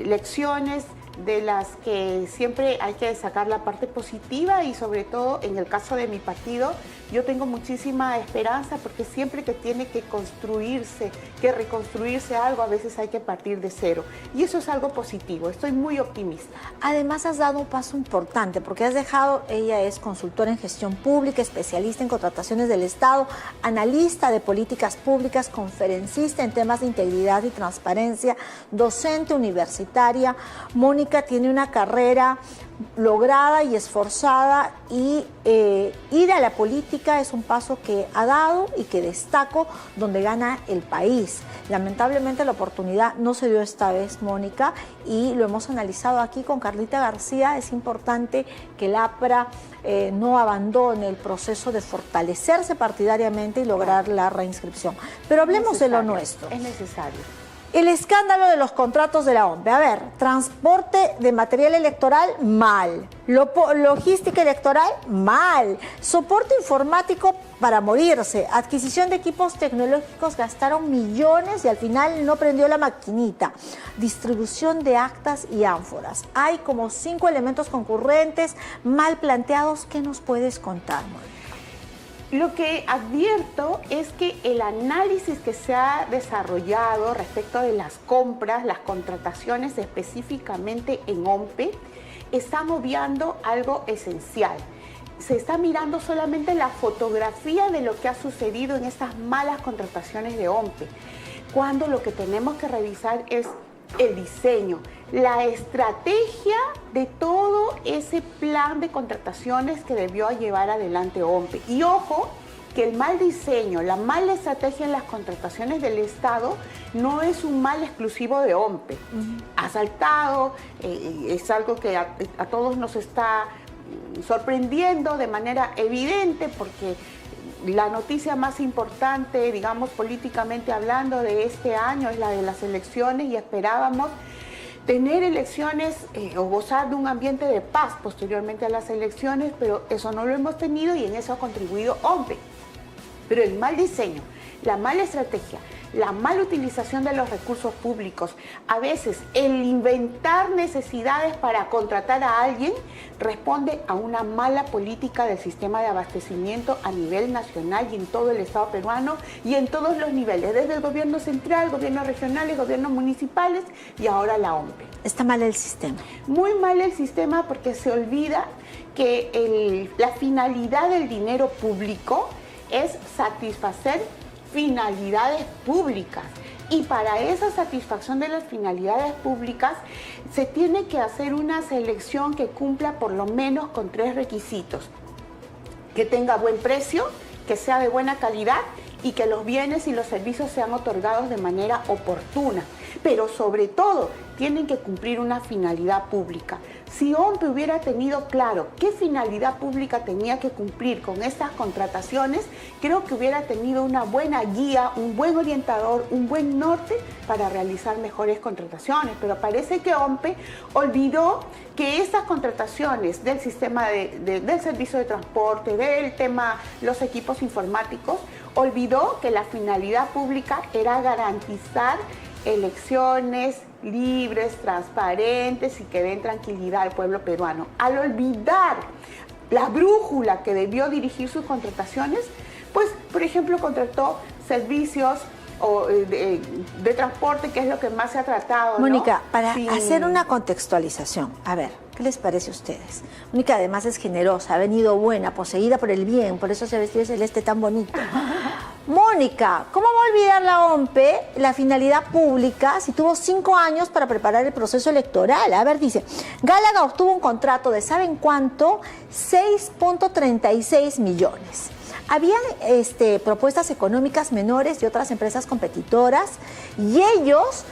lecciones de las que siempre hay que sacar la parte positiva y sobre todo en el caso de mi partido, yo tengo muchísima esperanza porque siempre que tiene que construirse, que reconstruirse algo, a veces hay que partir de cero. Y eso es algo positivo, estoy muy optimista. Además has dado un paso importante porque has dejado, ella es consultora en gestión pública, especialista en contrataciones del Estado, analista de políticas públicas, conferencista en temas de integridad y transparencia, docente universitaria. Mónica tiene una carrera lograda y esforzada y ir a la política es un paso que ha dado y que destaco donde gana el país. Lamentablemente la oportunidad no se dio esta vez, Mónica, y lo hemos analizado aquí con Carlita García. Es importante que el APRA no abandone el proceso de fortalecerse partidariamente y lograr la reinscripción. Pero hablemos de lo nuestro. Es necesario. El escándalo de los contratos de la OMPE. A ver, transporte de material electoral, mal. Logística electoral, mal. Soporte informático para morirse. Adquisición de equipos tecnológicos, gastaron millones y al final no prendió la maquinita. Distribución de actas y ánforas. Hay como 5 elementos concurrentes, mal planteados. ¿Qué nos puedes contar, Mónica? Lo que advierto es que el análisis que se ha desarrollado respecto de las compras, las contrataciones específicamente en OMPE, están obviando algo esencial. Se está mirando solamente la fotografía de lo que ha sucedido en estas malas contrataciones de OMPE, cuando lo que tenemos que revisar es el diseño, la estrategia de todo ese plan de contrataciones que debió llevar adelante OMPE. Y ojo, que el mal diseño, la mala estrategia en las contrataciones del Estado no es un mal exclusivo de OMPE. Ha saltado, es algo que a todos nos está sorprendiendo de manera evidente porque la noticia más importante, digamos, políticamente hablando de este año es la de las elecciones y esperábamos tener elecciones o gozar de un ambiente de paz posteriormente a las elecciones, pero eso no lo hemos tenido y en eso ha contribuido OMPE. Pero el mal diseño, la mala estrategia, la mala utilización de los recursos públicos, a veces el inventar necesidades para contratar a alguien responde a una mala política del sistema de abastecimiento a nivel nacional y en todo el Estado peruano y en todos los niveles, desde el gobierno central, gobiernos regionales, gobiernos municipales y ahora la OMPE. Está mal el sistema. Muy mal el sistema porque se olvida que la finalidad del dinero público es satisfacer finalidades públicas y para esa satisfacción de las finalidades públicas se tiene que hacer una selección que cumpla por lo menos con 3 requisitos: que tenga buen precio, que sea de buena calidad y que los bienes y los servicios sean otorgados de manera oportuna, pero sobre todo tienen que cumplir una finalidad pública. Si OMPE hubiera tenido claro qué finalidad pública tenía que cumplir con estas contrataciones, creo que hubiera tenido una buena guía, un buen orientador, un buen norte para realizar mejores contrataciones. Pero parece que OMPE olvidó que estas contrataciones del sistema del servicio de transporte, del tema los equipos informáticos, olvidó que la finalidad pública era garantizar elecciones libres, transparentes y que den tranquilidad al pueblo peruano. Al olvidar la brújula que debió dirigir sus contrataciones, pues, por ejemplo, contrató servicios de transporte, que es lo que más se ha tratado, Mónica, ¿no? para hacer una contextualización, a ver, ¿qué les parece a ustedes? Mónica además es generosa, ha venido buena, poseída por el bien, por eso se vestió de celeste tan bonito. Mónica, ¿cómo va a olvidar la OMPE la finalidad pública si tuvo 5 años para preparar el proceso electoral? A ver, dice, Gálaga obtuvo un contrato de, ¿saben cuánto? 6.36 millones. Habían propuestas económicas menores de otras empresas competitoras y ellos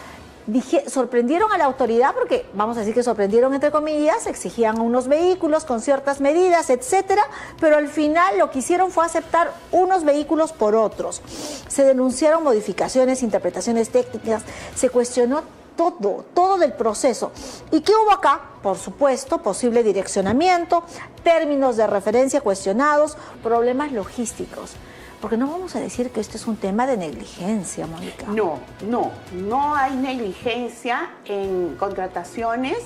sorprendieron a la autoridad porque, vamos a decir que sorprendieron entre comillas, exigían unos vehículos con ciertas medidas, etcétera, pero al final lo que hicieron fue aceptar unos vehículos por otros. Se denunciaron modificaciones, interpretaciones técnicas, se cuestionó todo del proceso. ¿Y qué hubo acá? Por supuesto, posible direccionamiento, términos de referencia cuestionados, problemas logísticos. Porque no vamos a decir que esto es un tema de negligencia, Mónica. No hay negligencia en contrataciones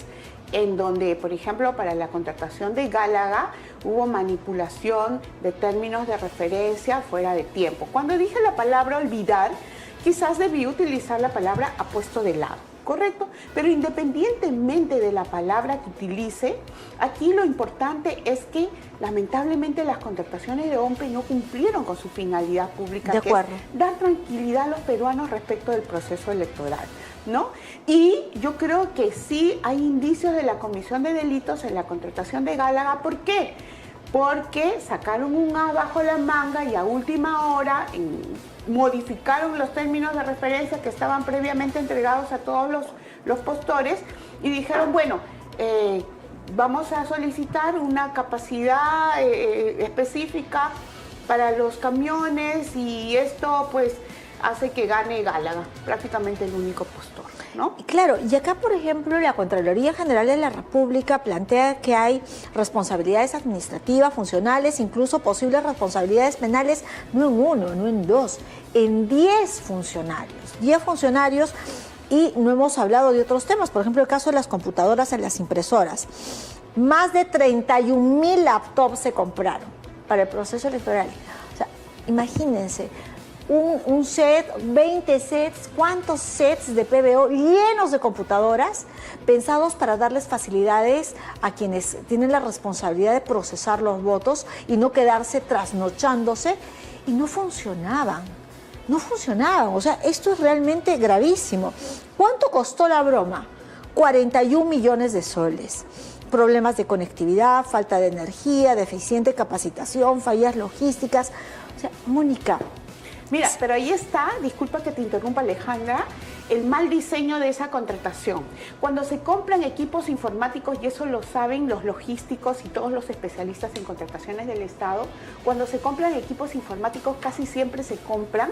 en donde, por ejemplo, para la contratación de Gálaga hubo manipulación de términos de referencia fuera de tiempo. Cuando dije la palabra olvidar, quizás debí utilizar la palabra apuesto de lado, ¿correcto? Pero independientemente de la palabra que utilice, aquí lo importante es que lamentablemente las contrataciones de OMPE no cumplieron con su finalidad pública, de acuerdo, que es dar tranquilidad a los peruanos respecto del proceso electoral, ¿no? Y yo creo que sí hay indicios de la comisión de delitos en la contratación de Gálaga. ¿Por qué? Porque sacaron un as bajo la manga y a última hora modificaron los términos de referencia que estaban previamente entregados a todos los postores y dijeron, bueno, vamos a solicitar una capacidad específica para los camiones y esto pues hace que gane Gálaga, prácticamente el único postor, ¿no? Claro, y acá, por ejemplo, la Contraloría General de la República plantea que hay responsabilidades administrativas, funcionales, incluso posibles responsabilidades penales, no en uno, no en dos, en 10 funcionarios. 10 funcionarios, y no hemos hablado de otros temas, por ejemplo, el caso de las computadoras en las impresoras. Más de 31,000 laptops se compraron para el proceso electoral. O sea, imagínense, un set, 20 sets, ¿cuántos sets de PBO llenos de computadoras pensados para darles facilidades a quienes tienen la responsabilidad de procesar los votos y no quedarse trasnochándose? Y no funcionaban, o sea, esto es realmente gravísimo. ¿Cuánto costó la broma? 41 millones de soles. Problemas de conectividad, falta de energía, deficiente capacitación, fallas logísticas. O sea, Mónica, mira, pero ahí está, disculpa que te interrumpa, Alejandra, el mal diseño de esa contratación. Cuando se compran equipos informáticos, y eso lo saben los logísticos y todos los especialistas en contrataciones del Estado, cuando se compran equipos informáticos casi siempre se compran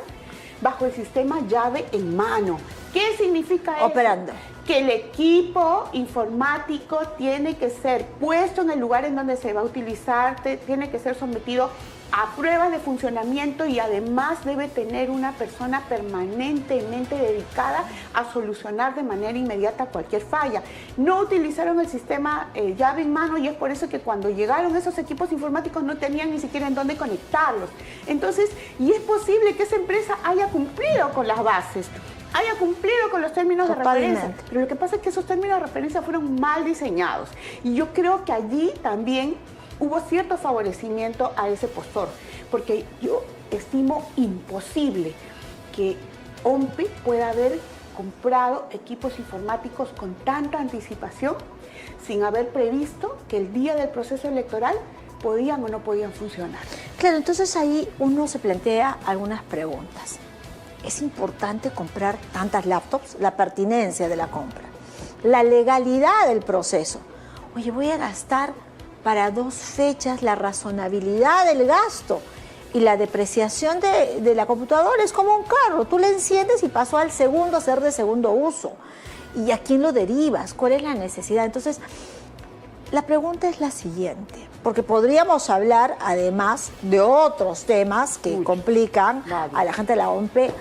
bajo el sistema llave en mano. ¿Qué significa eso? Operando. Que el equipo informático tiene que ser puesto en el lugar en donde se va a utilizar, tiene que ser sometido a pruebas de funcionamiento y además debe tener una persona permanentemente dedicada a solucionar de manera inmediata cualquier falla. No utilizaron el sistema llave en mano y es por eso que cuando llegaron esos equipos informáticos no tenían ni siquiera en dónde conectarlos. Entonces, y es posible que esa empresa haya cumplido con las bases, haya cumplido con los términos de referencia, pero lo que pasa es que esos términos de referencia fueron mal diseñados y yo creo que allí también hubo cierto favorecimiento a ese postor, porque yo estimo imposible que OMPE pueda haber comprado equipos informáticos con tanta anticipación sin haber previsto que el día del proceso electoral podían o no podían funcionar. Claro, entonces ahí uno se plantea algunas preguntas. ¿Es importante comprar tantas laptops? La pertinencia de la compra, la legalidad del proceso. Oye, voy a gastar para 2 fechas, la razonabilidad del gasto y la depreciación de la computadora es como un carro, tú le enciendes y pasó al segundo a ser de segundo uso. ¿Y a quién lo derivas? ¿Cuál es la necesidad? Entonces, la pregunta es la siguiente, porque podríamos hablar además de otros temas que complican a la gente de la OMPE.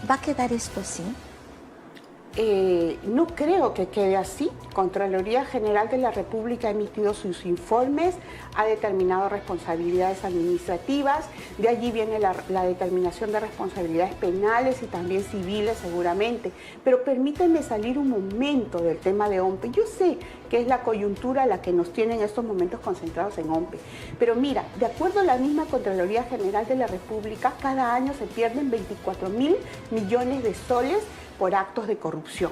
¿Va a quedar esto así? No creo que quede así. Contraloría General de la República ha emitido sus informes, ha determinado responsabilidades administrativas, de allí viene la determinación de responsabilidades penales y también civiles seguramente. Pero permítanme salir un momento del tema de OMPE. Yo sé que es la coyuntura la que nos tiene en estos momentos concentrados en OMPE, pero mira, de acuerdo a la misma Contraloría General de la República, cada año se pierden 24.000 millones de soles por actos de corrupción.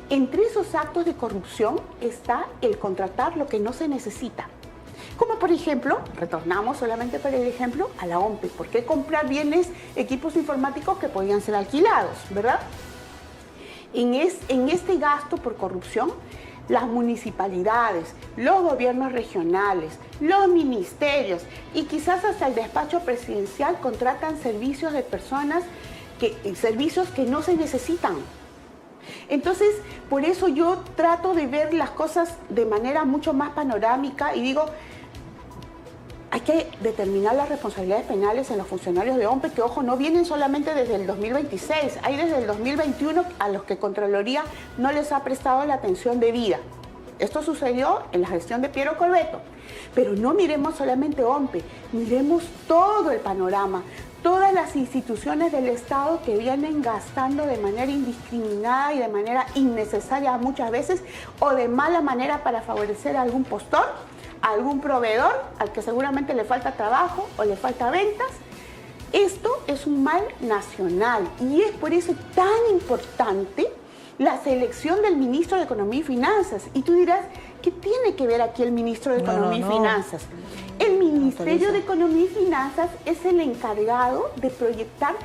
Entre esos actos de corrupción está el contratar lo que no se necesita. Como por ejemplo, retornamos solamente para el ejemplo a la OMPE. ¿Por qué comprar bienes, equipos informáticos que podían ser alquilados, verdad? En este gasto por corrupción, las municipalidades, los gobiernos regionales, los ministerios y quizás hasta el despacho presidencial contratan servicios de personas servicios que no se necesitan. Entonces, por eso yo trato de ver las cosas de manera mucho más panorámica y digo, hay que determinar las responsabilidades penales en los funcionarios de OMPE, que ojo, no vienen solamente desde el 2026, hay desde el 2021 a los que Contraloría no les ha prestado la atención debida. Esto sucedió en la gestión de Piero Corbeto. Pero no miremos solamente OMPE, miremos todo el panorama, todas las instituciones del Estado que vienen gastando de manera indiscriminada y de manera innecesaria muchas veces, o de mala manera para favorecer a algún postor, a algún proveedor, al que seguramente le falta trabajo o le falta ventas. Esto es un mal nacional y es por eso tan importante la selección del ministro de Economía y Finanzas. Y tú dirás, ¿qué tiene que ver aquí el ministro de Economía y Finanzas? El Ministerio de Economía y Finanzas es el encargado de proyectar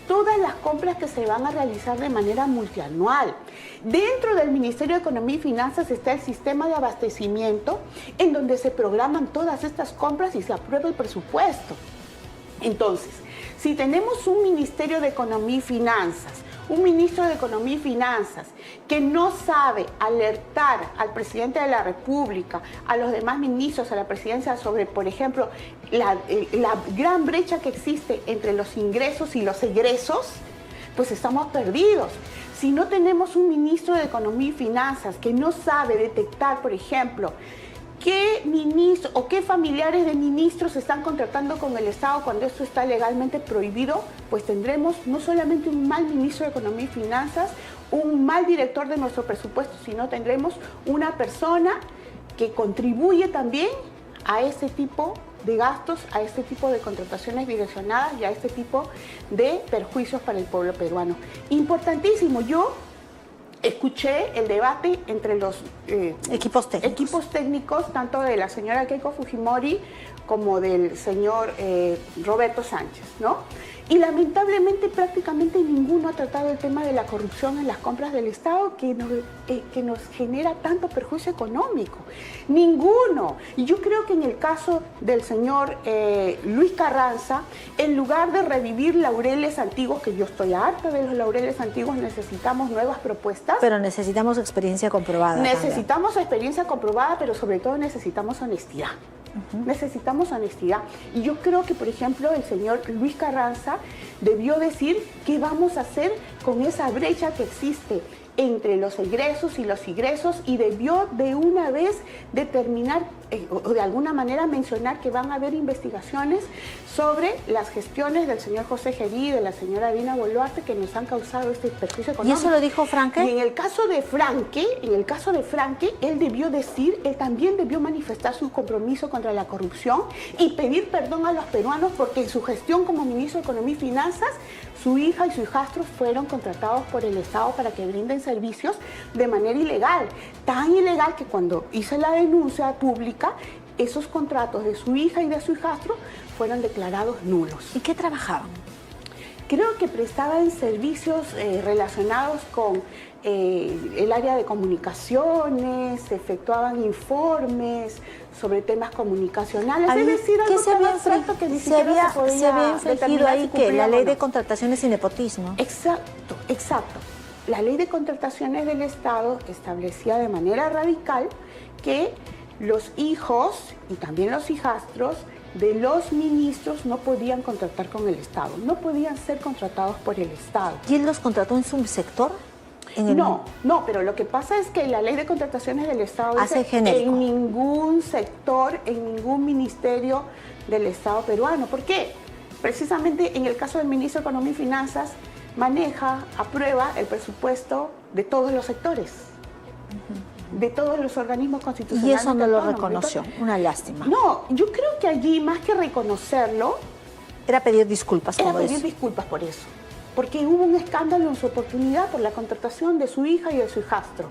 todas las compras que se van a realizar de manera multianual. Dentro del Ministerio de Economía y Finanzas está el sistema de abastecimiento, en donde se programan todas estas compras y se aprueba el presupuesto. Entonces, si tenemos un Ministerio de Economía y Finanzas, un ministro de Economía y Finanzas que no sabe alertar al presidente de la República, a los demás ministros, a la presidencia sobre, por ejemplo, la gran brecha que existe entre los ingresos y los egresos, pues estamos perdidos. Si no tenemos un ministro de Economía y Finanzas que no sabe detectar, por ejemplo, ¿qué ministros o qué familiares de ministros están contratando con el Estado cuando esto está legalmente prohibido? Pues tendremos no solamente un mal ministro de Economía y Finanzas, un mal director de nuestro presupuesto, sino tendremos una persona que contribuye también a este tipo de gastos, a este tipo de contrataciones direccionadas y a este tipo de perjuicios para el pueblo peruano. Importantísimo. Yo escuché el debate entre los equipos técnicos, tanto de la señora Keiko Fujimori como del señor Roberto Sánchez, ¿no? Y lamentablemente prácticamente ninguno ha tratado el tema de la corrupción en las compras del Estado que nos genera tanto perjuicio económico. Ninguno. Y yo creo que en el caso del señor Luis Carranza, en lugar de revivir laureles antiguos, que yo estoy harta de los laureles antiguos, necesitamos nuevas propuestas. Pero necesitamos experiencia comprobada. Necesitamos experiencia comprobada, pero sobre todo necesitamos honestidad. Necesitamos honestidad. Y yo creo que, por ejemplo, el señor Luis Carranza debió decir qué vamos a hacer con esa brecha que existe entre los egresos y los ingresos, y debió de una vez determinar o de alguna manera mencionar que van a haber investigaciones sobre las gestiones del señor José Gerí y de la señora Dina Boluarte que nos han causado este perjuicio económico. ¿Y eso lo dijo Franque? Y en el caso de Franque, él debió decir, él también debió manifestar su compromiso contra la corrupción y pedir perdón a los peruanos porque en su gestión como ministro de Economía y Finanzas, su hija y su hijastro fueron contratados por el Estado para que brinden servicios de manera ilegal. Tan ilegal que cuando hice la denuncia pública, esos contratos de su hija y de su hijastro fueron declarados nulos. ¿Y qué trabajaban? Creo que prestaban servicios relacionados con el área de comunicaciones, efectuaban informes sobre temas comunicacionales. Es decir, algo tan abstracto que ni siquiera se podía infringido ahí que la ley de contrataciones y nepotismo. Exacto, exacto. La ley de contrataciones del Estado establecía de manera radical que los hijos y también los hijastros de los ministros no podían contratar con el Estado, no podían ser contratados por el Estado. ¿Y él los contrató en su sector? No, pero lo que pasa es que la ley de contrataciones del Estado hace genérico. En ningún sector, en ningún ministerio del Estado peruano. ¿Por qué? Precisamente en el caso del ministro de Economía y Finanzas, maneja, aprueba el presupuesto de todos los sectores, de todos los organismos constitucionales. Y eso no lo reconoció, una lástima. No, yo creo que allí, más que reconocerlo, era pedir disculpas. Era pedir disculpas por eso, porque hubo un escándalo en su oportunidad por la contratación de su hija y de su hijastro.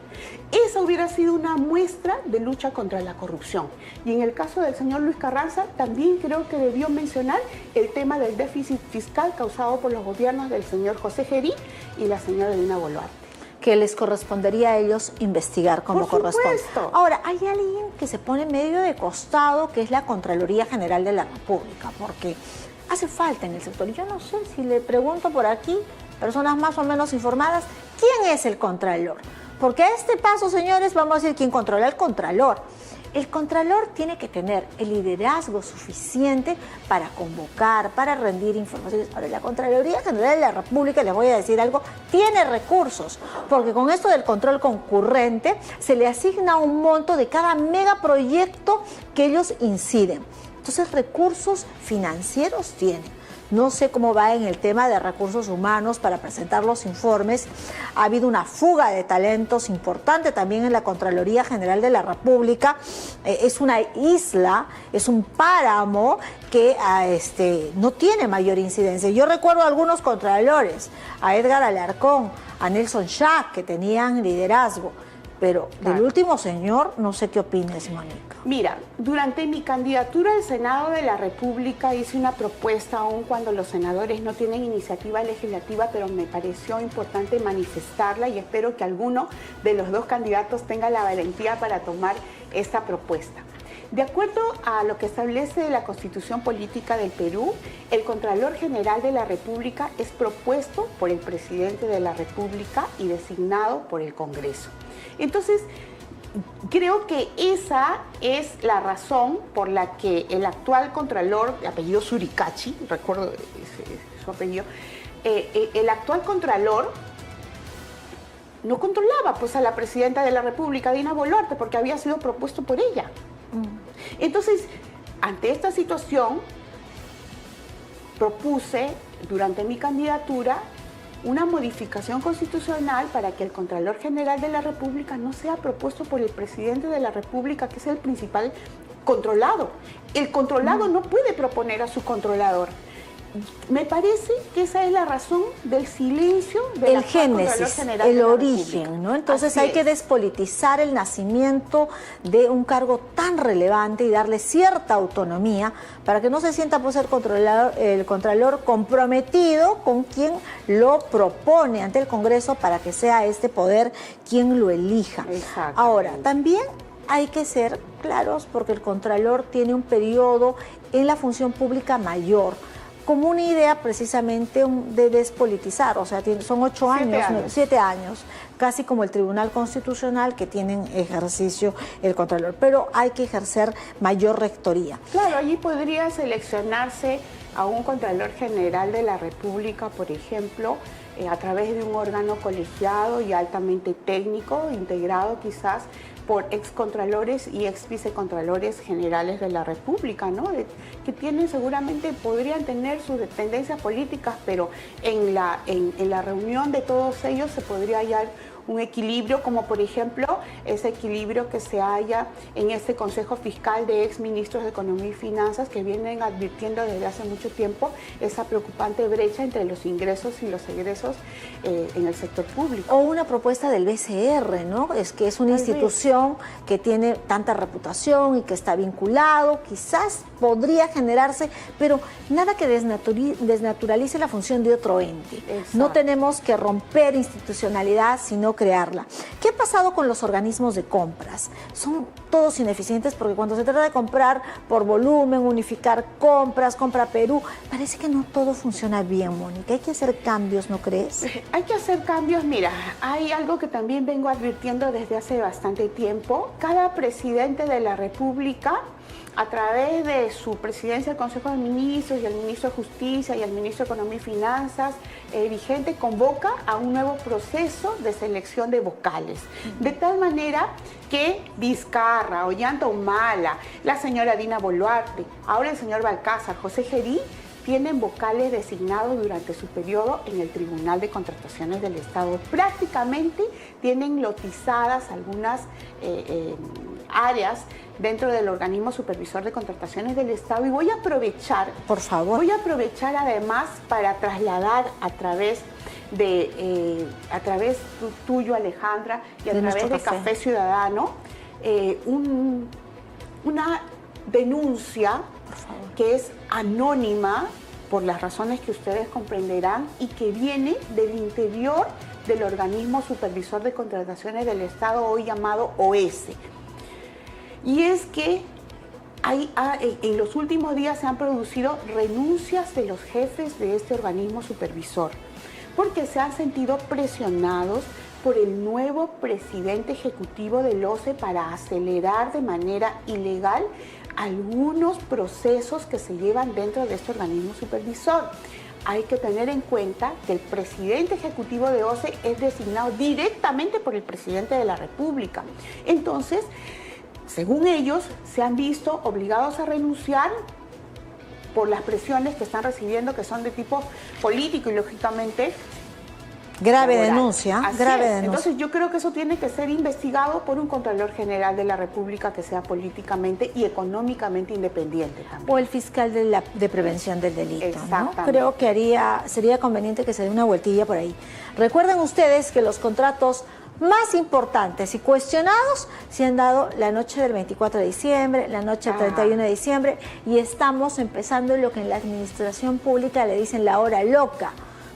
Esa hubiera sido una muestra de lucha contra la corrupción. Y en el caso del señor Luis Carranza, también creo que debió mencionar el tema del déficit fiscal causado por los gobiernos del señor José Gerí y la señora Dina Boluarte. Que les correspondería a ellos investigar como corresponde. Ahora, hay alguien que se pone medio de costado, que es la Contraloría General de la República, porque hace falta en el sector. Yo no sé si le pregunto por aquí, personas más o menos informadas, ¿quién es el Contralor? Porque a este paso, señores, vamos a decir quién controla el Contralor. El Contralor tiene que tener el liderazgo suficiente para convocar, para rendir informaciones. Ahora, la Contraloría General de la República, les voy a decir algo, tiene recursos, porque con esto del control concurrente se le asigna un monto de cada megaproyecto que ellos inciden. Entonces, recursos financieros tienen. No sé cómo va en el tema de recursos humanos para presentar los informes. Ha habido una fuga de talentos importante también en la Contraloría General de la República. Es una isla, es un páramo que no tiene mayor incidencia. Yo recuerdo a algunos contralores, a Edgar Alarcón, a Nelson Schack, que tenían liderazgo. Pero del último señor, no sé qué opines, Mónica. Mira, durante mi candidatura al Senado de la República hice una propuesta, aun cuando los senadores no tienen iniciativa legislativa, pero me pareció importante manifestarla y espero que alguno de los dos candidatos tenga la valentía para tomar esta propuesta. De acuerdo a lo que establece la Constitución Política del Perú, el Contralor General de la República es propuesto por el Presidente de la República y designado por el Congreso. Entonces, creo que esa es la razón por la que el actual Contralor, de apellido Suricachi, recuerdo su apellido, el actual Contralor no controlaba pues a la Presidenta de la República, Dina Boluarte, porque había sido propuesto por ella. Entonces, ante esta situación, propuse durante mi candidatura una modificación constitucional para que el Contralor General de la República no sea propuesto por el Presidente de la República, que es el principal controlado. El controlado no puede proponer a su controlador. Me parece que esa es la razón del silencio del génesis, el origen, ¿no? Entonces hay que despolitizar el nacimiento de un cargo tan relevante y darle cierta autonomía para que no se sienta pues el contralor comprometido con quien lo propone ante el Congreso para que sea este poder quien lo elija. Ahora, también hay que ser claros porque el Contralor tiene un periodo en la función pública mayor, como una idea precisamente de despolitizar, o sea, son 8 años, 7 años, casi como el Tribunal Constitucional que tienen ejercicio el Contralor, pero hay que ejercer mayor rectoría. Claro, allí podría seleccionarse a un Contralor General de la República, por ejemplo, a través de un órgano colegiado y altamente técnico, integrado quizás por excontralores y exvicecontralores generales de la República, ¿no? Que tienen seguramente, podrían tener sus tendencias políticas, pero en la reunión de todos ellos se podría hallar un equilibrio, como por ejemplo ese equilibrio que se halla en este Consejo Fiscal de exministros de Economía y Finanzas que vienen advirtiendo desde hace mucho tiempo esa preocupante brecha entre los ingresos y los egresos en el sector público. O una propuesta del BCR, ¿no? Es que es una institución que tiene tanta reputación y que está vinculado, quizás podría generarse, pero nada que desnaturalice la función de otro ente. Exacto. No tenemos que romper institucionalidad, sino crearla. ¿Qué ha pasado con los organismos de compras? Son todos ineficientes porque cuando se trata de comprar por volumen, unificar compras, Compra Perú, parece que no todo funciona bien, Mónica. Hay que hacer cambios, ¿no crees? Hay que hacer cambios. Mira, hay algo que también vengo advirtiendo desde hace bastante tiempo. Cada presidente de la República, a través de su presidencia del Consejo de Ministros y el Ministro de Justicia y el Ministro de Economía y Finanzas vigente, convoca a un nuevo proceso de selección de vocales. De tal manera que Vizcarra, Ollanta Humala, la señora Dina Boluarte, ahora el señor Balcázar, José Gerí, tienen vocales designados durante su periodo en el Tribunal de Contrataciones del Estado. Prácticamente tienen lotizadas algunas áreas dentro del organismo supervisor de contrataciones del Estado y voy a aprovechar, por favor, además para trasladar a través tuyo, Alejandra, y a través de Café Ciudadano, una denuncia que es anónima por las razones que ustedes comprenderán y que viene del interior del organismo supervisor de contrataciones del Estado, hoy llamado OS. Y es que en los últimos días se han producido renuncias de los jefes de este organismo supervisor, porque se han sentido presionados por el nuevo presidente ejecutivo del OCE para acelerar de manera ilegal algunos procesos que se llevan dentro de este organismo supervisor. Hay que tener en cuenta que el presidente ejecutivo de OCE es designado directamente por el presidente de la República. Entonces, según ellos, se han visto obligados a renunciar por las presiones que están recibiendo, que son de tipo político y lógicamente grave laboral. denuncia, Así grave es. denuncia. Entonces yo creo que eso tiene que ser investigado por un Contralor General de la República que sea políticamente y económicamente independiente también. O el fiscal de prevención del delito, ¿no? Exactamente. Creo que sería conveniente que se dé una vueltilla por ahí. Recuerden ustedes que los contratos más importantes y cuestionados se han dado la noche del 24 de diciembre, la noche del 31 de diciembre, y estamos empezando lo que en la administración pública le dicen la hora loca.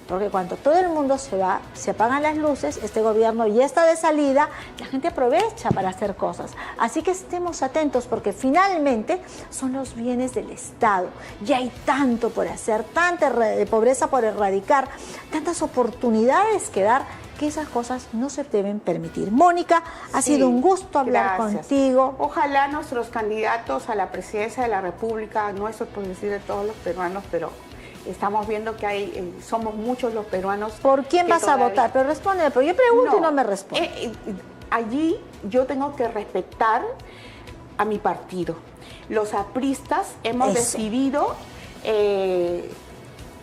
Porque cuando todo el mundo se va, se apagan las luces, este gobierno ya está de salida, la gente aprovecha para hacer cosas. Así que estemos atentos porque finalmente son los bienes del Estado. Ya hay tanto por hacer, tanta pobreza por erradicar, tantas oportunidades que dar, que esas cosas no se deben permitir. Mónica, ha sido un gusto hablar contigo. Ojalá nuestros candidatos a la presidencia de la República, nuestros por decir de todos los peruanos, pero estamos viendo que somos muchos los peruanos. ¿Por quién vas a votar? Pero responde, pero yo pregunto y no me responde. Allí yo tengo que respetar a mi partido. Los apristas hemos decidido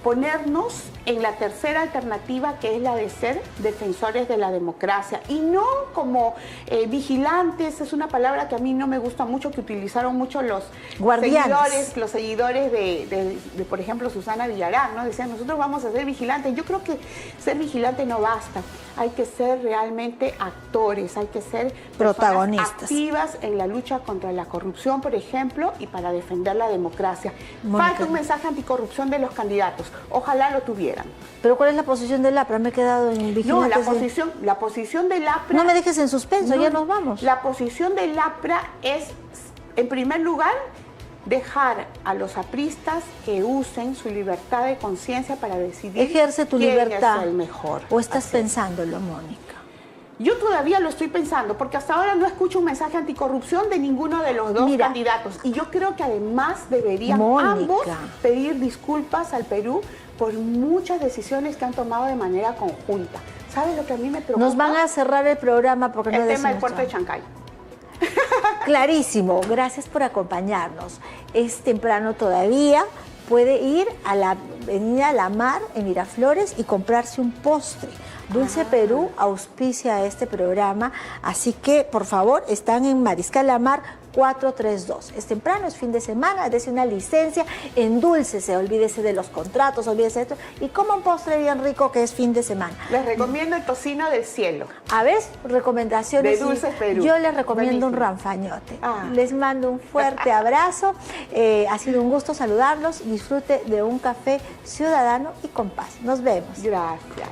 ponernos en la tercera alternativa, que es la de ser defensores de la democracia y no como vigilantes. Es una palabra que a mí no me gusta mucho, que utilizaron mucho los seguidores de, por ejemplo, Susana Villarán, ¿no? Decían, nosotros vamos a ser vigilantes. Yo creo que ser vigilante no basta. Hay que ser realmente actores, hay que ser protagonistas activas en la lucha contra la corrupción, por ejemplo, y para defender la democracia. Falta un mensaje anticorrupción de los candidatos. Ojalá lo tuvieran. ¿Pero cuál es la posición del APRA? Me he quedado en vigilante. No, la posición del APRA... No me dejes en suspenso, ya nos vamos. La posición del APRA es, en primer lugar, dejar a los apristas que usen su libertad de conciencia para decidir ejerce tu libertad. Es el mejor. ¿O estás pensándolo, Mónica? Yo todavía lo estoy pensando, porque hasta ahora no escucho un mensaje anticorrupción de ninguno de los dos candidatos. Y yo creo que además deberían ambos pedir disculpas al Perú por muchas decisiones que han tomado de manera conjunta. ¿Sabes lo que a mí me preocupa? Nos van a cerrar el programa porque no el tema del puerto de Chancay. Clarísimo, gracias por acompañarnos. Es temprano todavía, puede ir a la Avenida La Mar en Miraflores y comprarse un postre. Dulce Perú auspicia este programa, así que por favor están en Mariscal La Mar 432. Es temprano, es fin de semana, dése una licencia, endúlcese, olvídese de los contratos, olvídese de esto y coma un postre bien rico que es fin de semana. Les recomiendo el tocino del cielo. A ver, recomendaciones. De Dulce Perú. Yo les recomiendo un ranfañote. Les mando un fuerte abrazo. Ha sido un gusto saludarlos. Disfrute de un café ciudadano y con paz. Nos vemos. Gracias.